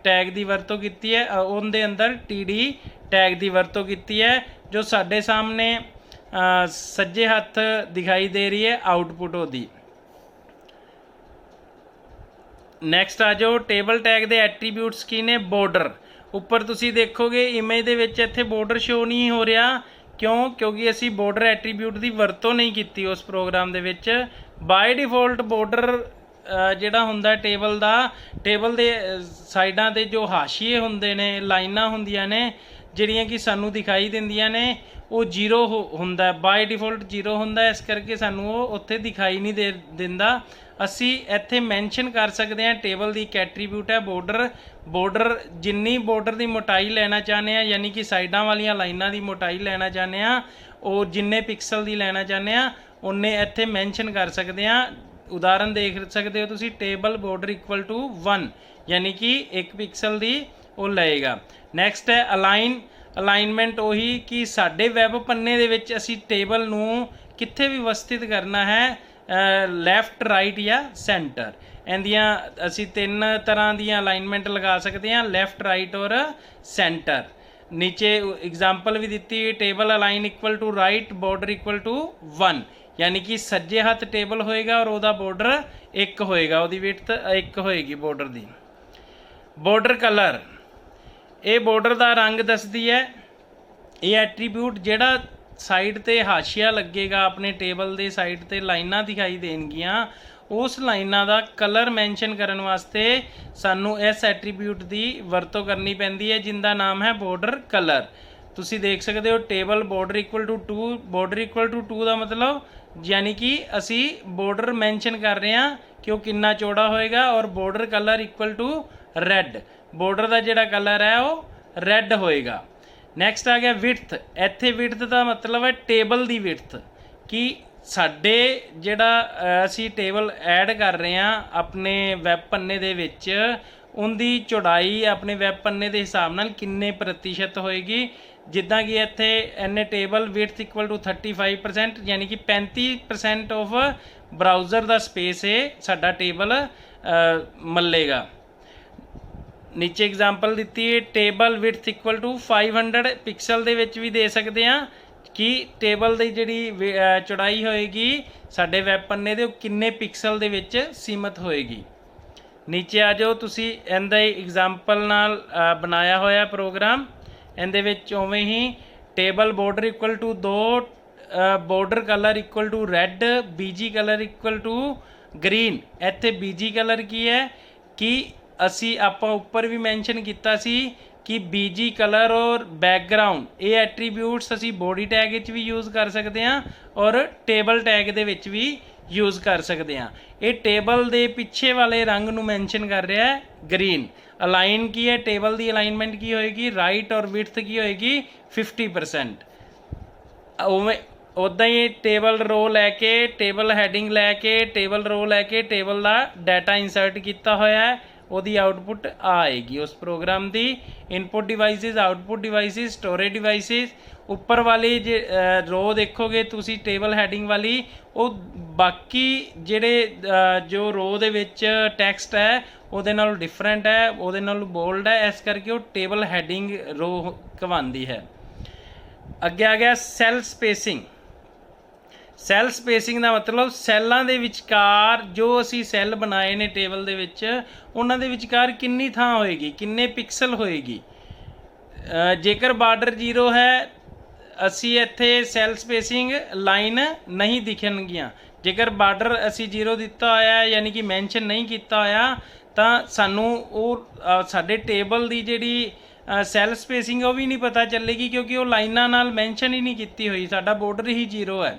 ਟੈਗ ਦੀ ਵਰਤੋਂ ਕੀਤੀ ਹੈ, ਉਹਦੇ ਅੰਦਰ TD ਟੈਗ ਦੀ ਵਰਤੋਂ ਕੀਤੀ ਹੈ, ਜੋ ਸਾਡੇ ਸਾਹਮਣੇ ਸੱਜੇ ਹੱਥ ਦਿਖਾਈ ਦੇ ਰਹੀ ਹੈ ਆਊਟਪੁੱਟ ਉਹਦੀ। ਨੈਕਸਟ ਆ ਜਾਓ ਟੇਬਲ ਟੈਗ ਦੇ ਐਟਰੀਬਿਊਟਸ ਕੀ ਨੇ। ਬੋਰਡਰ, ਉੱਪਰ ਤੁਸੀਂ ਦੇਖੋਗੇ ਇਮੇਜ ਦੇ ਵਿੱਚ ਇੱਥੇ ਬੋਰਡਰ ਸ਼ੋ ਨਹੀਂ ਹੋ ਰਿਹਾ, ਕਿਉਂਕਿ ਅਸੀਂ ਬੋਰਡਰ ਐਟਰੀਬਿਊਟ ਦੀ ਵਰਤੋਂ ਨਹੀਂ ਕੀਤੀ ਉਸ ਪ੍ਰੋਗਰਾਮ ਦੇ ਵਿੱਚ। ਬਾਏ ਡਿਫੋਲਟ ਬੋਰਡਰ ਜਿਹੜਾ ਹੁੰਦਾ ਟੇਬਲ ਦਾ, ਟੇਬਲ ਦੇ ਸਾਈਡਾਂ 'ਤੇ ਜੋ ਹਾਸ਼ੀਏ ਹੁੰਦੇ ਨੇ, ਲਾਈਨਾਂ ਹੁੰਦੀਆਂ ਨੇ ਜਿਹੜੀਆਂ ਕਿ ਸਾਨੂੰ ਦਿਖਾਈ ਦਿੰਦੀਆਂ ਨੇ, ਉਹ 0 ਹੁੰਦਾ, ਬਾਏ ਡਿਫੋਲਟ 0 ਹੁੰਦਾ, ਇਸ ਕਰਕੇ ਸਾਨੂੰ ਉਹ ਉੱਥੇ ਦਿਖਾਈ ਨਹੀਂ ਦਿੰਦਾ। ਅਸੀਂ ਇੱਥੇ ਮੈਂਸ਼ਨ ਕਰ ਸਕਦੇ ਹਾਂ ਟੇਬਲ ਦੀ ਇੱਕ ਐਟਰੀਬਿਊਟ ਹੈ ਬੋਰਡਰ, ਜਿੰਨੀ ਬੋਰਡਰ ਦੀ ਮੋਟਾਈ ਲੈਣਾ ਚਾਹੁੰਦੇ ਹਾਂ, ਯਾਨੀ ਕਿ ਸਾਈਡਾਂ ਵਾਲੀਆਂ ਲਾਈਨਾਂ ਦੀ ਮੋਟਾਈ ਲੈਣਾ ਚਾਹੁੰਦੇ ਹਾਂ, ਉਹ ਜਿੰਨੇ ਪਿਕਸਲ ਦੀ ਲੈਣਾ ਚਾਹੁੰਦੇ ਹਾਂ ਉਨੇ ਇੱਥੇ ਮੈਂਸ਼ਨ ਕਰ ਸਕਦੇ ਹਾਂ। ਉਦਾਹਰਨ ਦੇਖ ਸਕਦੇ ਹੋ ਤੁਸੀਂ, ਟੇਬਲ ਬੋਰਡਰ ਇਕੁਅਲ ਟੂ 1, ਯਾਨੀ ਕਿ 1 ਪਿਕਸਲ ਦੀ ਉਹ ਲਏਗਾ। ਨੈਕਸਟ ਹੈ ਅਲਾਈਨਮੈਂਟ, ਉਹੀ ਕਿ ਸਾਡੇ ਵੈਬ ਪੰਨੇ ਦੇ ਵਿੱਚ ਅਸੀਂ ਟੇਬਲ ਨੂੰ ਕਿੱਥੇ ਵੀ ਵਿਵਸਥਿਤ ਕਰਨਾ ਹੈ, ਲੈਫਟ, ਰਾਈਟ ਜਾਂ ਸੈਂਟਰ। ਇਹਦੀਆਂ ਅਸੀਂ 3 ਤਰ੍ਹਾਂ ਦੀਆਂ ਅਲਾਈਨਮੈਂਟ ਲਗਾ ਸਕਦੇ ਹਾਂ, ਲੈਫਟ, ਰਾਈਟ ਔਰ ਸੈਂਟਰ। ਨੀਚੇ ਐਗਜ਼ਾਮਪਲ ਵੀ ਦਿੱਤੀ, table align equal to right, border equal to 1, ਯਾਨੀ ਕਿ ਸੱਜੇ ਹੱਥ ਟੇਬਲ ਹੋਏਗਾ ਔਰ ਉਹਦਾ ਬੋਰਡਰ 1 ਹੋਏਗਾ, ਉਹਦੀ ਵਿਡਥ 1 ਹੋਏਗੀ ਬੋਰਡਰ ਦੀ। ਬੋਰਡਰ ਕਲਰ, ਇਹ ਬੋਰਡਰ ਦਾ ਰੰਗ ਦੱਸਦੀ ਹੈ। ਇਹ ਐਟਰੀਬਿਊਟ ਜਿਹੜਾ ਸਾਈਡ 'ਤੇ ਹਾਸ਼ੀਆ ਲੱਗੇਗਾ, ਆਪਣੇ ਟੇਬਲ ਦੇ ਸਾਈਡ 'ਤੇ ਲਾਈਨਾਂ ਦਿਖਾਈ ਦੇਣਗੀਆਂ, ਉਸ ਲਾਈਨਾਂ ਦਾ ਕਲਰ ਮੈਂਸ਼ਨ ਕਰਨ ਵਾਸਤੇ ਸਾਨੂੰ ਇਸ ਐਟਰੀਬਿਊਟ ਦੀ ਵਰਤੋਂ ਕਰਨੀ ਪੈਂਦੀ ਹੈ, ਜਿਹਦਾ ਨਾਮ ਹੈ ਬੋਰਡਰ ਕਲਰ। ਤੁਸੀਂ ਦੇਖ ਸਕਦੇ ਹੋ table border equal to 2, border equal to 2 ਦਾ ਮਤਲਬ ਯਾਨੀ ਕਿ ਅਸੀਂ ਬੋਰਡਰ ਮੈਂਸ਼ਨ ਕਰ ਰਹੇ ਹਾਂ ਕਿ ਉਹ ਕਿੰਨਾ ਚੌੜਾ ਹੋਏਗਾ, ਔਰ border colour equal to red, border ਦਾ ਜਿਹੜਾ ਕਲਰ ਹੈ ਉਹ ਰੈੱਡ ਹੋਏਗਾ। ਨੈਕਸਟ ਆ ਗਿਆ ਵਿਡਥ, ਇੱਥੇ ਵਿਡਥ ਦਾ ਮਤਲਬ ਹੈ ਟੇਬਲ ਦੀ ਵਿਡਥ, ਕਿ ਸਾਡੇ ਜਿਹੜਾ ਅਸੀਂ ਟੇਬਲ ਐਡ ਕਰ ਰਹੇ ਹਾਂ ਆਪਣੇ ਵੈਬ ਪੰਨੇ ਦੇ ਵਿੱਚ, ਉਹਦੀ ਚੌੜਾਈ ਆਪਣੇ ਵੈਬ ਪੰਨੇ ਦੇ ਹਿਸਾਬ ਨਾਲ ਕਿੰਨੇ ਪ੍ਰਤੀਸ਼ਤ ਹੋਏਗੀ। ਜਿੱਦਾਂ ਕਿ ਇੱਥੇ ਇਹਨੇ ਟੇਬਲ ਵਿਡਥ ਇਕੁਅਲ ਟੂ 35%, ਯਾਨੀ ਕਿ 35% ਆਫ ਬਰਾਊਜ਼ਰ ਦਾ ਸਪੇਸ ਇਹ ਸਾਡਾ ਟੇਬਲ ਮੱਲੇਗਾ। ਨੀਚੇ ਐਗਜ਼ਾਮਪਲ ਦਿੱਤੀ ਹੈ, table width equal to 500 pixel ਦੇ ਵਿੱਚ ਵੀ ਦੇ ਸਕਦੇ ਹਾਂ ਕਿ ਟੇਬਲ ਦੀ ਜਿਹੜੀ ਚੌੜਾਈ ਹੋਏਗੀ ਸਾਡੇ ਵੈਬ ਪੰਨੇ ਦੇ, ਉਹ ਕਿੰਨੇ ਪਿਕਸਲ ਦੇ ਵਿੱਚ ਸੀਮਤ ਹੋਏਗੀ। ਨੀਚੇ ਆ ਜਾਓ, ਤੁਸੀਂ ਇਹਦਾ ਐਗਜ਼ਾਮਪਲ ਨਾਲ ਬਣਾਇਆ ਹੋਇਆ ਪ੍ਰੋਗਰਾਮ, ਇਹਦੇ ਵਿੱਚ ਉਵੇਂ ਹੀ table border equal to 2, border colour equal to red, BG colour equal to green. ਇੱਥੇ ਬੀਜੀ ਕਲਰ ਕੀ ਹੈ ਕਿ ਅਸੀਂ ਆਪਾਂ ਉੱਪਰ ਵੀ ਮੈਂਸ਼ਨ ਕੀਤਾ ਸੀ ਕਿ ਬੀਜੀ ਕਲਰ ਔਰ ਬੈਕਗਰਾਊਂਡ ਇਹ ਐਟਰੀਬਿਊਟਸ ਅਸੀਂ ਬੋਡੀ ਟੈਗ ਵਿੱਚ ਵੀ ਯੂਜ਼ ਕਰ ਸਕਦੇ ਹਾਂ ਔਰ ਟੇਬਲ ਟੈਗ ਦੇ ਵਿੱਚ ਵੀ ਯੂਜ਼ ਕਰ ਸਕਦੇ ਹਾਂ। ਇਹ ਟੇਬਲ ਦੇ ਪਿੱਛੇ ਵਾਲੇ ਰੰਗ ਨੂੰ ਮੈਂਸ਼ਨ ਕਰ ਰਿਹਾ ਹੈ ਗ੍ਰੀਨ। ਅਲਾਈਨ ਕੀ ਹੈ, ਟੇਬਲ ਦੀ ਅਲਾਈਨਮੈਂਟ ਕੀ ਹੋਏਗੀ, ਰਾਈਟ ਔਰ ਵਿਡਥ ਕੀ ਹੋਏਗੀ 50%। ਉਵੇਂ ਉੱਦਾਂ ਹੀ ਟੇਬਲ ਰੋ ਲੈ ਕੇ, ਟੇਬਲ ਹੈਡਿੰਗ ਲੈ ਕੇ, ਟੇਬਲ ਰੋ ਲੈ ਕੇ ਟੇਬਲ ਦਾ ਡਾਟਾ ਇੰਸਰਟ ਕੀਤਾ ਹੋਇਆ ਹੈ, ਉਹਦੀ ਆਊਟਪੁੱਟ ਆਏਗੀ ਉਸ ਪ੍ਰੋਗਰਾਮ ਦੀ। Input devices, output devices, storage devices. ਉੱਪਰ ਵਾਲੀ ਜੇ ਰੋ ਦੇਖੋਗੇ ਤੁਸੀਂ ਟੇਬਲ ਹੈਡਿੰਗ ਵਾਲੀ, ਉਹ ਬਾਕੀ ਜਿਹੜੇ ਜੋ ਰੋ ਦੇ ਵਿੱਚ ਟੈਕਸਟ ਹੈ ਉਹਦੇ ਨਾਲੋਂ ਡਿਫਰੈਂਟ ਹੈ, ਉਹਦੇ ਨਾਲੋਂ ਬੋਲਡ ਹੈ, ਇਸ ਕਰਕੇ ਉਹ ਟੇਬਲ ਹੈਡਿੰਗ ਰੋ ਕਹਾਉਂਦੀ ਹੈ। ਅੱਗੇ ਆ ਗਿਆ ਸੈੱਲ ਸਪੇਸਿੰਗ। ਸੈੱਲ ਸਪੇਸਿੰਗ ਦਾ ਮਤਲਬ ਸੈੱਲਾਂ ਦੇ ਵਿਚਕਾਰ ਜੋ ਅਸੀਂ ਸੈੱਲ ਬਣਾਏ ਨੇ ਟੇਬਲ ਦੇ ਵਿੱਚ, ਉਹਨਾਂ ਦੇ ਵਿਚਕਾਰ ਕਿੰਨੀ ਥਾਂ ਹੋਏਗੀ, ਕਿੰਨੇ ਪਿਕਸਲ ਹੋਏਗੀ। ਜੇਕਰ ਬਾਰਡਰ 0 ਹੈ ਅਸੀਂ ਇੱਥੇ ਸੈੱਲ ਸਪੇਸਿੰਗ ਲਾਈਨ ਨਹੀਂ ਦਿਖਣਗੀਆਂ। ਜੇਕਰ ਬਾਰਡਰ ਅਸੀਂ 0 ਦਿੱਤਾ ਹੋਇਆ ਯਾਨੀ ਕਿ ਮੈਂਸ਼ਨ ਨਹੀਂ ਕੀਤਾ ਹੋਇਆ ਤਾਂ ਸਾਨੂੰ ਉਹ ਸਾਡੇ ਟੇਬਲ ਦੀ ਜਿਹੜੀ ਸੈੱਲ ਸਪੇਸਿੰਗ ਉਹ ਵੀ ਨਹੀਂ ਪਤਾ ਚੱਲੇਗੀ, ਕਿਉਂਕਿ ਉਹ ਲਾਈਨਾਂ ਨਾਲ ਮੈਂਸ਼ਨ ਹੀ ਨਹੀਂ ਕੀਤੀ ਹੋਈ, ਸਾਡਾ ਬਾਰਡਰ ਹੀ 0 ਹੈ।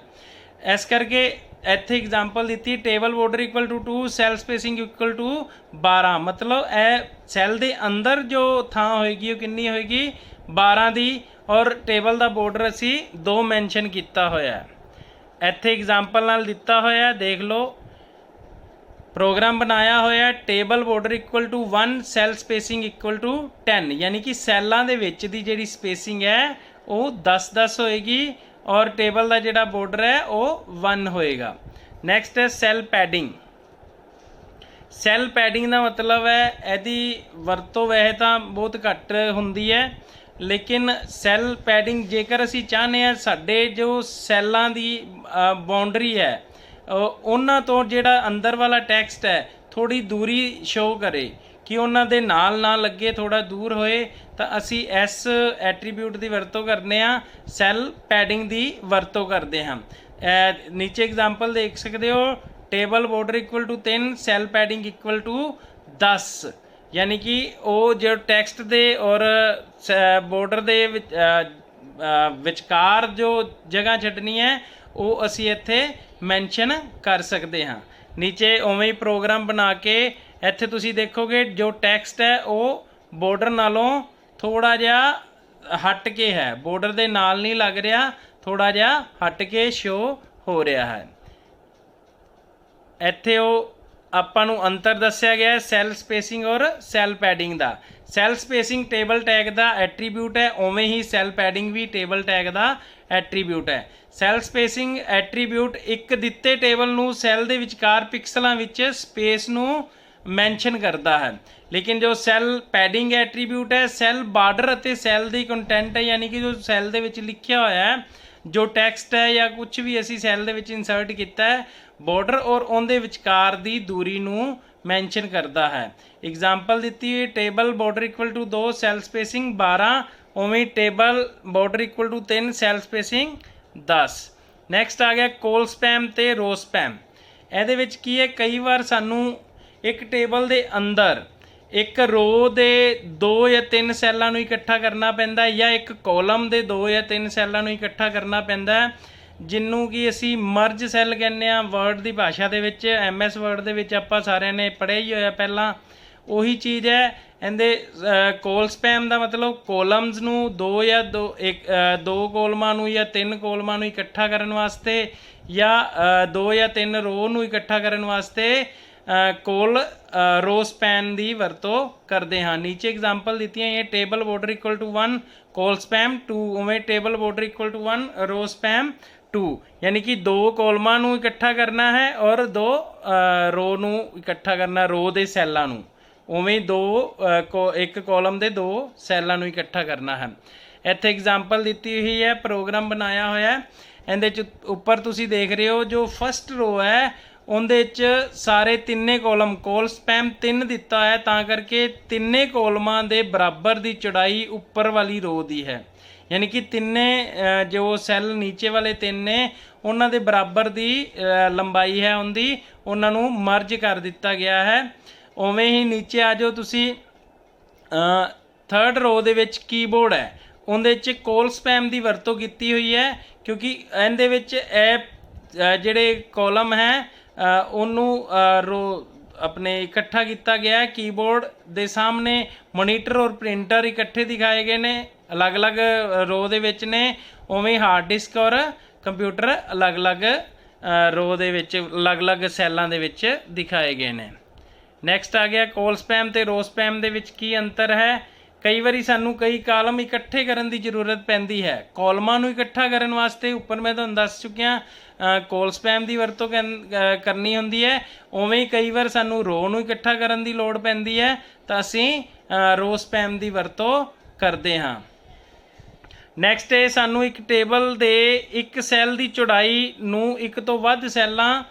ਇਸ ਕਰਕੇ ਇੱਥੇ ਐਗਜ਼ਾਮਪਲ ਦਿੱਤੀ table border equal to 2, cell spacing equal to 12। ਮਤਲਬ ਇਹ ਸੈੱਲ ਦੇ ਅੰਦਰ ਜੋ ਥਾਂ ਹੋਏਗੀ ਉਹ ਕਿੰਨੀ ਹੋਏਗੀ 12 ਦੀ, ਔਰ ਟੇਬਲ ਦਾ ਬਾਰਡਰ ਅਸੀਂ 2 ਮੈਂਸ਼ਨ ਕੀਤਾ ਹੋਇਆ। ਇੱਥੇ ਐਗਜ਼ਾਮਪਲ ਨਾਲ ਦਿੱਤਾ ਹੋਇਆ, ਦੇਖ ਲਓ। ਪ੍ਰੋਗਰਾਮ ਬਣਾਇਆ ਹੋਇਆ table border equal to 1, cell spacing equal to 10, ਯਾਨੀ ਕਿ ਸੈੱਲਾਂ ਦੇ ਵਿੱਚ ਦੀ ਜਿਹੜੀ ਸਪੇਸਿੰਗ ਹੈ ਉਹ 10-10 ਹੋਏਗੀ ਔਰ ਟੇਬਲ ਦਾ ਜਿਹੜਾ ਬਾਰਡਰ ਹੈ ਉਹ 1 ਹੋਏਗਾ। ਨੈਕਸਟ ਹੈ ਸੈੱਲ ਪੈਡਿੰਗ। ਸੈੱਲ ਪੈਡਿੰਗ ਦਾ ਮਤਲਬ ਹੈ ਇਹਦੀ ਵਰਤੋਂ ਵੈਸੇ ਤਾਂ ਬਹੁਤ ਘੱਟ ਹੁੰਦੀ ਹੈ, ਲੇਕਿਨ ਸੈੱਲ ਪੈਡਿੰਗ ਜੇਕਰ ਅਸੀਂ ਚਾਹੁੰਦੇ ਹਾਂ ਸਾਡੇ ਜੋ ਸੈੱਲਾਂ ਦੀ ਬਾਉਂਡਰੀ ਹੈ ਉਹਨਾਂ ਤੋਂ ਜਿਹੜਾ ਅੰਦਰ ਵਾਲਾ ਟੈਕਸਟ ਹੈ ਥੋੜ੍ਹੀ ਦੂਰੀ ਸ਼ੋਅ ਕਰੇ ਕਿ ਉਹਨਾਂ ਦੇ ਨਾਲ ਨਾ ਲੱਗੇ, ਥੋੜ੍ਹਾ ਦੂਰ ਹੋਏ, ਤਾਂ ਅਸੀਂ ਇਸ ਐਟਰੀਬਿਊਟ ਦੀ ਵਰਤੋਂ ਕਰਦੇ ਹਾਂ, ਸੈੱਲ ਪੈਡਿੰਗ ਦੀ ਵਰਤੋਂ ਕਰਦੇ ਹਾਂ। ਨੀਚੇ ਐਗਜ਼ਾਮਪਲ ਦੇਖ ਸਕਦੇ ਹੋ, table border equal to 3, cell padding equal to 10, ਯਾਨੀ ਕਿ ਉਹ ਜੋ ਟੈਕਸਟ ਦੇ ਔਰ ਬਾਰਡਰ ਦੇ ਵਿਚਕਾਰ ਜੋ ਜਗ੍ਹਾ ਛੱਡਣੀ ਹੈ ਉਹ ਅਸੀਂ ਇੱਥੇ ਮੈਂਸ਼ਨ ਕਰ ਸਕਦੇ ਹਾਂ। ਨੀਚੇ ਉਵੇਂ ਹੀ ਪ੍ਰੋਗਰਾਮ ਬਣਾ ਕੇ ਇੱਥੇ ਤੁਸੀਂ ਦੇਖੋਗੇ ਜੋ ਟੈਕਸਟ ਹੈ ਉਹ ਬਾਰਡਰ ਨਾਲੋਂ ਥੋੜ੍ਹਾ ਜਿਹਾ ਹਟ ਕੇ ਹੈ, ਬਾਰਡਰ ਦੇ ਨਾਲ ਨਹੀਂ ਲੱਗ ਰਿਹਾ, ਥੋੜ੍ਹਾ ਜਿਹਾ ਹਟ ਕੇ ਸ਼ੋ ਹੋ ਰਿਹਾ ਹੈ। ਇੱਥੇ ਉਹ ਆਪਾਂ ਨੂੰ ਅੰਤਰ ਦੱਸਿਆ ਗਿਆ ਸੈੱਲ ਸਪੇਸਿੰਗ ਔਰ ਸੈੱਲ ਪੈਡਿੰਗ ਦਾ। ਸੈੱਲ ਸਪੇਸਿੰਗ ਟੇਬਲ ਟੈਗ ਦਾ ਐਟਰੀਬਿਊਟ ਹੈ, ਉਵੇਂ ਹੀ ਸੈੱਲ ਪੈਡਿੰਗ ਵੀ ਟੇਬਲ ਟੈਗ ਦਾ ਐਟਰੀਬਿਊਟ ਹੈ। ਸੈੱਲ ਸਪੇਸਿੰਗ ਐਟਰੀਬਿਊਟ ਇੱਕ ਦਿੱਤੇ ਟੇਬਲ ਨੂੰ ਸੈੱਲ ਦੇ ਵਿਚਕਾਰ ਪਿਕਸਲਾਂ ਵਿੱਚ ਸਪੇਸ ਨੂੰ ਮੈਂਸ਼ਨ ਕਰਦਾ ਹੈ, ਲੇਕਿਨ ਜੋ ਸੈੱਲ ਪੈਡਿੰਗ ਐਟਰੀਬਿਊਟ ਹੈ ਸੈੱਲ ਬਾਰਡਰ ਅਤੇ ਸੈੱਲ ਦੀ ਕੰਟੈਂਟ ਹੈ, ਯਾਨੀ ਕਿ ਜੋ ਸੈੱਲ ਦੇ ਵਿੱਚ ਲਿਖਿਆ ਹੋਇਆ ਹੈ ਜੋ ਟੈਕਸਟ ਹੈ ਜਾਂ ਕੁਝ ਵੀ ਅਸੀਂ ਸੈੱਲ ਦੇ ਵਿੱਚ ਇੰਸਰਟ ਕੀਤਾ ਹੈ, ਬਾਰਡਰ ਔਰ ਉਹਦੇ ਵਿਚਕਾਰ ਦੀ ਦੂਰੀ ਨੂੰ ਮੈਂਸ਼ਨ ਕਰਦਾ ਹੈ। ਐਗਜ਼ਾਮਪਲ ਦਿੱਤੀ ਹੈ table border equal to 2, cell spacing 12, ਉਵੇਂ table border equal to 3, cell spacing 10। Next ਆ ਗਿਆ ਕੋਲ ਸਪੈਮ ਤੇ ਰੋ ਸਪੈਮ। ਇਹਦੇ ਵਿੱਚ ਕੀ ਹੈ, ਕਈ ਵਾਰ ਸਾਨੂੰ ਇੱਕ ਟੇਬਲ ਦੇ ਅੰਦਰ ਇੱਕ ਰੋ ਦੇ 2 ਜਾਂ 3 ਸੈੱਲਾਂ ਨੂੰ ਇਕੱਠਾ ਕਰਨਾ ਪੈਂਦਾ, ਜਾਂ ਇੱਕ ਕੋਲਮ ਦੇ 2 ਜਾਂ 3 ਸੈੱਲਾਂ ਨੂੰ ਇਕੱਠਾ ਕਰਨਾ ਪੈਂਦਾ, ਜਿਹਨੂੰ ਕਿ ਅਸੀਂ ਮਰਜ ਸੈੱਲ ਕਹਿੰਦੇ ਹਾਂ ਵਰਡ ਦੀ ਭਾਸ਼ਾ ਦੇ ਵਿੱਚ। MS ਵਰਡ ਦੇ ਵਿੱਚ ਆਪਾਂ ਸਾਰਿਆਂ ਨੇ ਪੜ੍ਹਿਆ ਹੀ ਹੋਇਆ ਪਹਿਲਾਂ, ਉਹੀ ਚੀਜ਼ ਹੈ। ਇਹਦੇ ਕੋਲ ਸਪੈਮ ਦਾ ਮਤਲਬ ਕੋਲਮਸ ਨੂੰ 2 ਕੋਲਮਾਂ ਨੂੰ ਜਾਂ 3 ਕੋਲਮਾਂ ਨੂੰ ਇਕੱਠਾ ਕਰਨ ਵਾਸਤੇ, ਜਾਂ 2 ਜਾਂ 3 ਰੋ ਨੂੰ ਇਕੱਠਾ ਕਰਨ ਵਾਸਤੇ ਰੋ ਸਪੈਨ ਦੀ ਵਰਤੋਂ ਕਰਦੇ ਹਾਂ। ਨੀਚੇ ਐਗਜ਼ਾਮਪਲ ਦਿੱਤੀਆਂ ਇਹ ਟੇਬਲ ਬਾਰਡਰ ਇਕੁਅਲ ਟੂ 1, ਕੋਲ ਸਪੈਮ 2, ਉਵੇਂ ਟੇਬਲ ਬਾਰਡਰ ਇਕੁਅਲ ਟੂ 1, ਰੋ ਸਪੈਮ 2, ਯਾਨੀ ਕਿ 2 ਕੋਲਮਾਂ ਨੂੰ ਇਕੱਠਾ ਕਰਨਾ ਹੈ ਔਰ 2 ਰੋ ਨੂੰ ਇਕੱਠਾ ਕਰਨਾ, ਰੋ ਦੇ ਸੈੱਲਾਂ ਨੂੰ, ਉਵੇਂ ਇੱਕ ਕੋਲਮ ਦੇ 2 ਸੈੱਲਾਂ ਨੂੰ ਇਕੱਠਾ ਕਰਨਾ ਹੈ। ਇੱਥੇ ਐਗਜ਼ਾਮਪਲ ਦਿੱਤੀ ਹੋਈ ਹੈ, ਪ੍ਰੋਗਰਾਮ ਬਣਾਇਆ ਹੋਇਆ, ਇਹਦੇ 'ਚ ਉੱਪਰ ਤੁਸੀਂ ਦੇਖ ਰਹੇ ਹੋ ਜੋ ਫਸਟ ਰੋ ਹੈ ਉਹਦੇ 'ਚ ਸਾਰੇ ਤਿੰਨੇ ਕੋਲਮ, ਕੋਲ ਸਪੈਮ 3 ਦਿੱਤਾ ਹੈ ਤਾਂ ਕਰਕੇ ਤਿੰਨੇ ਕੋਲਮਾਂ ਦੇ ਬਰਾਬਰ ਦੀ ਚੌੜਾਈ ਉੱਪਰ ਵਾਲੀ ਰੋ ਦੀ ਹੈ, ਯਾਨੀ ਕਿ ਤਿੰਨੇ ਜੋ ਸੈੱਲ ਨੀਚੇ ਵਾਲੇ 3 ਨੇ ਉਹਨਾਂ ਦੇ ਬਰਾਬਰ ਦੀ ਲੰਬਾਈ ਹੈ ਉਹਦੀ, ਉਹਨਾਂ ਨੂੰ ਮਰਜ ਕਰ ਦਿੱਤਾ ਗਿਆ ਹੈ। ਉਵੇਂ ਹੀ ਨੀਚੇ ਆ ਜਾਓ ਤੁਸੀਂ, ਥਰਡ ਰੋ ਦੇ ਵਿੱਚ ਕੀਬੋਰਡ ਹੈ, ਉਹਦੇ 'ਚ ਕੋਲ ਸਪੈਮ ਦੀ ਵਰਤੋਂ ਕੀਤੀ ਹੋਈ ਹੈ, ਕਿਉਂਕਿ ਇਹਦੇ ਵਿੱਚ ਇਹ ਜਿਹੜੇ ਕੋਲਮ ਹੈ ਉਹਨੂੰ ਰੋ ਆਪਣੇ ਇਕੱਠਾ ਕੀਤਾ ਗਿਆ। ਕੀਬੋਰਡ ਦੇ ਸਾਹਮਣੇ ਮੋਨੀਟਰ ਔਰ ਪ੍ਰਿੰਟਰ ਇਕੱਠੇ ਦਿਖਾਏ ਗਏ ਨੇ, ਅਲੱਗ-ਅਲੱਗ ਰੋ ਦੇ ਵਿੱਚ ਨੇ। ਉਵੇਂ ਹਾਰਡ ਡਿਸਕ ਔਰ ਕੰਪਿਊਟਰ ਅਲੱਗ-ਅਲੱਗ ਰੋ ਦੇ ਵਿੱਚ, ਅਲੱਗ-ਅਲੱਗ ਸੈੱਲਾਂ ਦੇ ਵਿੱਚ ਦਿਖਾਏ ਗਏ ਨੇ। ਨੈਕਸਟ ਆ ਗਿਆ ਕੋਲ ਸਪੈਮ ਤੇ ਰੋ ਸਪੈਮ ਦੇ ਵਿੱਚ ਕੀ ਅੰਤਰ ਹੈ। ਕਈ ਵਾਰੀ ਸਾਨੂੰ ਕਈ ਕਾਲਮ ਇਕੱਠੇ ਕਰਨ ਦੀ ਜ਼ਰੂਰਤ ਪੈਂਦੀ ਹੈ। ਕਾਲਮਾਂ ਨੂੰ ਇਕੱਠਾ ਕਰਨ ਵਾਸਤੇ ਉੱਪਰ ਮੈਂ ਤੁਹਾਨੂੰ ਦੱਸ ਚੁੱਕਿਆ ਕੋਲ ਸਪੈਮ ਦੀ ਵਰਤੋਂ ਕਰਨੀ ਹੁੰਦੀ ਹੈ। ਉਵੇਂ ਹੀ ਕਈ ਵਾਰ ਸਾਨੂੰ ਰੋ ਨੂੰ ਇਕੱਠਾ ਕਰਨ ਦੀ ਲੋੜ ਪੈਂਦੀ ਹੈ ਤਾਂ ਅਸੀਂ ਰੋ ਸਪੈਮ ਦੀ ਵਰਤੋਂ ਕਰਦੇ ਹਾਂ। ਨੈਕਸਟ ਇਹ ਸਾਨੂੰ ਇੱਕ ਟੇਬਲ ਦੇ ਇੱਕ ਸੈੱਲ ਦੀ ਚੌੜਾਈ ਨੂੰ ਇੱਕ ਤੋਂ ਵੱਧ ਸੈੱਲਾਂ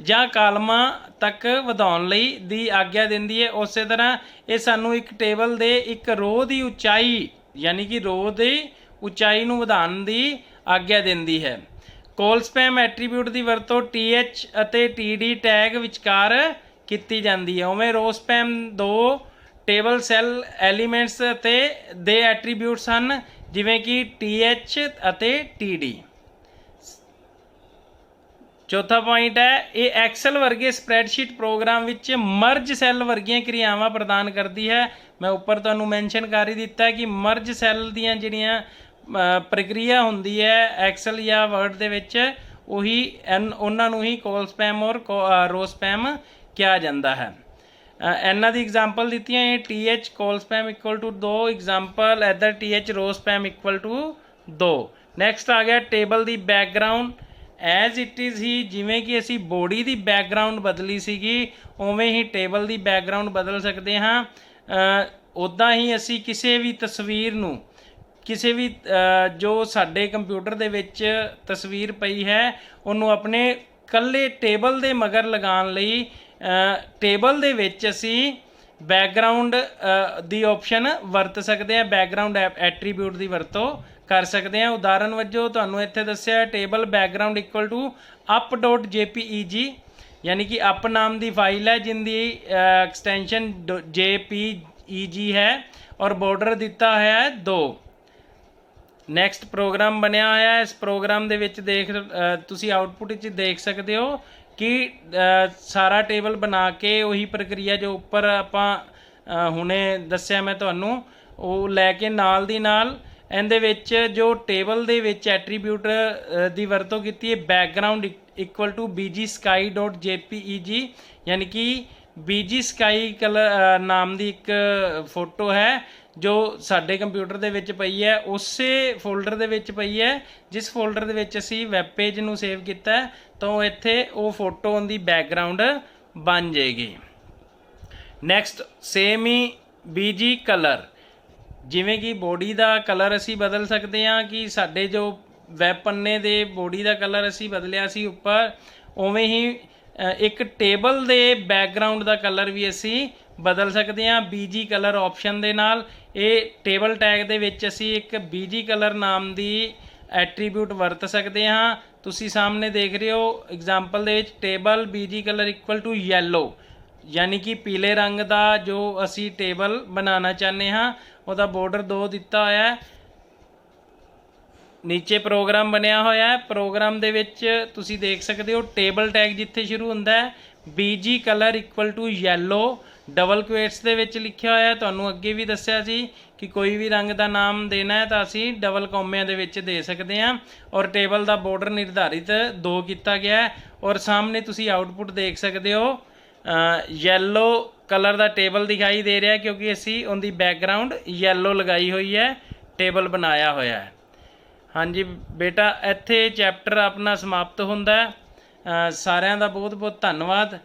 ਜਾਂ ਕਾਲਮਾਂ ਤੱਕ ਵਧਾਉਣ ਲਈ ਦੀ ਆਗਿਆ ਦਿੰਦੀ ਹੈ। ਉਸੇ ਤਰ੍ਹਾਂ ਇਹ ਸਾਨੂੰ ਇੱਕ ਟੇਬਲ ਦੇ ਇੱਕ ਰੋ ਦੀ ਉਚਾਈ, ਯਾਨੀ ਕਿ ਰੋ ਦੀ ਉਚਾਈ ਨੂੰ ਵਧਾਉਣ ਦੀ ਆਗਿਆ ਦਿੰਦੀ ਹੈ। ਕੋਲ ਸਪੈਮ ਐਟਰੀਬਿਊਟ ਦੀ ਵਰਤੋਂ TH ਅਤੇ TD ਟੈਗ ਵਿਚਕਾਰ ਕੀਤੀ ਜਾਂਦੀ ਹੈ। ਉਵੇਂ ਰੋ ਸਪੈਮ ਦੋ ਟੇਬਲ ਸੈੱਲ ਐਲੀਮੈਂਟਸ ਅਤੇ ਦੇ ਐਟਰੀਬਿਊਟਸ ਹਨ, ਜਿਵੇਂ ਕਿ TH ਅਤੇ TD। ਚੌਥਾ ਪੁਆਇੰਟ ਹੈ, ਇਹ ਐਕਸਲ ਵਰਗੇ ਸਪਰੈਡਸ਼ੀਟ ਪ੍ਰੋਗਰਾਮ ਵਿੱਚ ਮਰਜ ਸੈੱਲ ਵਰਗੀਆਂ ਕਿਰਿਆਵਾਂ ਪ੍ਰਦਾਨ ਕਰਦੀ ਹੈ। ਮੈਂ ਉੱਪਰ ਤੁਹਾਨੂੰ ਮੈਂਸ਼ਨ ਕਰ ਹੀ ਦਿੱਤਾ ਕਿ ਮਰਜ ਸੈੱਲ ਦੀਆਂ ਜਿਹੜੀਆਂ ਪ੍ਰਕਿਰਿਆ ਹੁੰਦੀ ਹੈ ਐਕਸਲ ਜਾਂ ਵਰਡ ਦੇ ਵਿੱਚ, ਉਹੀ ਉਹਨਾਂ ਨੂੰ ਹੀ ਕੋਲ ਸਪੈਮ ਔਰ ਰੋ ਸਪੈਮ ਕਿਹਾ ਜਾਂਦਾ ਹੈ। ਇਹਨਾਂ ਦੀ ਐਗਜ਼ਾਮਪਲ ਦਿੱਤੀਆਂ ਇਹ TH ਕੋਲ ਸਪੈਮ ਇਕੁਅਲ ਟੂ 2, ਐਗਜ਼ਾਮਪਲ ਇੱਧਰ TH ਰੋ ਸਪੈਮ ਇਕੁਅਲ ਟੂ 2। ਨੈਕਸਟ ਆ ਗਿਆ table the background. As it is ਹੀ, ਜਿਵੇਂ ਕਿ ਅਸੀਂ ਬੋਡੀ ਦੀ ਬੈਕਗਰਾਊਂਡ ਬਦਲੀ ਸੀਗੀ, ਉਵੇਂ ਹੀ ਟੇਬਲ ਦੀ ਬੈਕਗਰਾਊਂਡ ਬਦਲ ਸਕਦੇ ਹਾਂ। ਉੱਦਾਂ ਹੀ ਅਸੀਂ ਕਿਸੇ ਵੀ ਤਸਵੀਰ ਨੂੰ, ਕਿਸੇ ਵੀ ਜੋ ਸਾਡੇ ਕੰਪਿਊਟਰ ਦੇ ਵਿੱਚ ਤਸਵੀਰ ਪਈ ਹੈ ਉਹਨੂੰ ਆਪਣੇ ਇਕੱਲੇ ਟੇਬਲ ਦੇ ਮਗਰ ਲਗਾਉਣ ਲਈ ਟੇਬਲ ਦੇ ਵਿੱਚ ਅਸੀਂ ਬੈਕਗਰਾਊਂਡ ਦੀ ਆਪਸ਼ਨ ਵਰਤ ਸਕਦੇ ਹਾਂ, ਬੈਕਗਰਾਊਂਡ ਐਟਰੀਬਿਊਟ ਦੀ ਵਰਤੋਂ ਕਰ ਸਕਦੇ ਹਾਂ। ਉਦਾਹਰਨ ਵਜੋਂ ਤੁਹਾਨੂੰ ਇੱਥੇ ਦੱਸਿਆ table background equal to up.jpeg, ਯਾਨੀ ਕਿ ਅਪ ਨਾਮ ਦੀ ਫਾਈਲ ਹੈ ਜਿਹਦੀ ਐਕਸਟੈਂਸ਼ਨ JPEG ਹੈ ਔਰ ਬਾਰਡਰ ਦਿੱਤਾ ਹੋਇਆ ਹੈ 2। ਨੈਕਸਟ ਪ੍ਰੋਗਰਾਮ ਬਣਿਆ ਹੋਇਆ ਹੈ। ਇਸ ਪ੍ਰੋਗਰਾਮ ਦੇ ਵਿੱਚ ਤੁਸੀਂ ਆਊਟਪੁੱਟ ਵਿੱਚ ਦੇਖ ਸਕਦੇ ਹੋ ਕਿ ਸਾਰਾ ਟੇਬਲ ਬਣਾ ਕੇ ਉਹੀ ਪ੍ਰਕਿਰਿਆ ਜੋ ਉੱਪਰ ਆਪਾਂ ਹੁਣੇ ਦੱਸਿਆ ਮੈਂ ਤੁਹਾਨੂੰ, ਉਹ ਲੈ ਕੇ ਨਾਲ ਦੀ ਨਾਲ ਇਹਦੇ ਵਿੱਚ ਜੋ ਟੇਬਲ ਦੇ ਵਿੱਚ ਐਟਰੀਬਿਊਟ ਦੀ ਵਰਤੋਂ ਕੀਤੀ ਹੈ ਬੈਕਗਰਾਊਂਡ ਇਕੁਅਲ ਟੂ bgsky.jpeg, ਯਾਨੀ ਕਿ BG ਸਕਾਈ ਕਲਰ ਨਾਮ ਦੀ ਇੱਕ ਫੋਟੋ ਹੈ ਜੋ ਸਾਡੇ ਕੰਪਿਊਟਰ ਦੇ ਵਿੱਚ ਪਈ ਹੈ, ਉਸੇ ਫੋਲਡਰ ਦੇ ਵਿੱਚ ਪਈ ਹੈ ਜਿਸ ਫੋਲਡਰ ਦੇ ਵਿੱਚ ਅਸੀਂ ਵੈਬ ਪੇਜ ਨੂੰ ਸੇਵ ਕੀਤਾ, ਤਾਂ ਇੱਥੇ ਉਹ ਫੋਟੋ ਉਹਦੀ ਬੈਕਗਰਾਊਂਡ ਬਣ ਜਾਏਗੀ। ਨੈਕਸਟ ਸੇਮ ਹੀ BG ਕਲਰ, ਜਿਵੇਂ ਕਿ ਬੋਡੀ ਦਾ ਕਲਰ ਅਸੀਂ ਬਦਲ ਸਕਦੇ ਹਾਂ ਕਿ ਸਾਡੇ ਜੋ ਵੈਬ ਪੰਨੇ ਦੇ ਬੋਡੀ ਦਾ ਕਲਰ ਅਸੀਂ ਬਦਲਿਆ ਸੀ ਉੱਪਰ, ਉਵੇਂ ਹੀ ਇੱਕ ਟੇਬਲ ਦੇ ਬੈਕਗਰਾਊਂਡ ਦਾ ਕਲਰ ਵੀ ਅਸੀਂ ਬਦਲ ਸਕਦੇ ਹਾਂ BG ਕਲਰ ਆਪਸ਼ਨ ਦੇ ਨਾਲ। ਇਹ ਟੇਬਲ ਟੈਗ ਦੇ ਵਿੱਚ ਅਸੀਂ ਇੱਕ BG ਕਲਰ ਨਾਮ ਦੀ ਐਟਰੀਬਿਊਟ ਵਰਤ ਸਕਦੇ ਹਾਂ। ਤੁਸੀਂ ਸਾਹਮਣੇ ਦੇਖ ਰਹੇ ਹੋ ਐਗਜ਼ਾਮਪਲ ਦੇ ਵਿੱਚ table BG colour equal to yellow, ਯਾਨੀ ਕਿ ਪੀਲੇ ਰੰਗ ਦਾ ਜੋ ਅਸੀਂ ਟੇਬਲ ਬਣਾਉਣਾ ਚਾਹੁੰਦੇ ਹਾਂ ਉਹਦਾ ਬਾਰਡਰ 2 ਦਿੱਤਾ ਹੋਇਆ। ਨੀਚੇ ਪ੍ਰੋਗਰਾਮ ਬਣਿਆ ਹੋਇਆ ਹੈ। ਪ੍ਰੋਗਰਾਮ ਦੇ ਵਿੱਚ ਤੁਸੀਂ ਦੇਖ ਸਕਦੇ ਹੋ ਟੇਬਲ ਟੈਗ ਜਿੱਥੇ ਸ਼ੁਰੂ ਹੁੰਦਾ ਹੈ BG colour equal to yellow double quotes ਦੇ ਵਿੱਚ ਲਿਖਿਆ ਹੋਇਆ। ਤੁਹਾਨੂੰ ਅੱਗੇ ਵੀ ਦੱਸਿਆ ਸੀ ਕਿ ਕੋਈ ਵੀ ਰੰਗ ਦਾ ਨਾਮ ਦੇਣਾ ਹੈ ਤਾਂ ਅਸੀਂ ਡਬਲ ਕੌਮਿਆਂ ਦੇ ਵਿੱਚ ਦੇ ਸਕਦੇ ਹਾਂ। ਔਰ ਟੇਬਲ ਦਾ ਬਾਰਡਰ ਨਿਰਧਾਰਿਤ 2 ਕੀਤਾ ਗਿਆ ਹੈ। ਔਰ ਸਾਹਮਣੇ ਤੁਸੀਂ ਆਊਟਪੁੱਟ ਦੇਖ ਸਕਦੇ ਹੋ ਯੈਲੋ ਕਲਰ ਦਾ ਟੇਬਲ ਦਿਖਾਈ ਦੇ ਰਿਹਾ ਕਿਉਂਕਿ ਅਸੀਂ ਉਹਦੀ ਬੈਕਗਰਾਊਂਡ ਯੈਲੋ ਲਗਾਈ ਹੋਈ ਹੈ, ਟੇਬਲ ਬਣਾਇਆ ਹੋਇਆ ਹੈ। ਹਾਂਜੀ ਬੇਟਾ, ਇੱਥੇ ਚੈਪਟਰ ਆਪਣਾ ਸਮਾਪਤ ਹੁੰਦਾ ਹੈ। ਸਾਰਿਆਂ ਦਾ ਬਹੁਤ ਬਹੁਤ ਧੰਨਵਾਦ।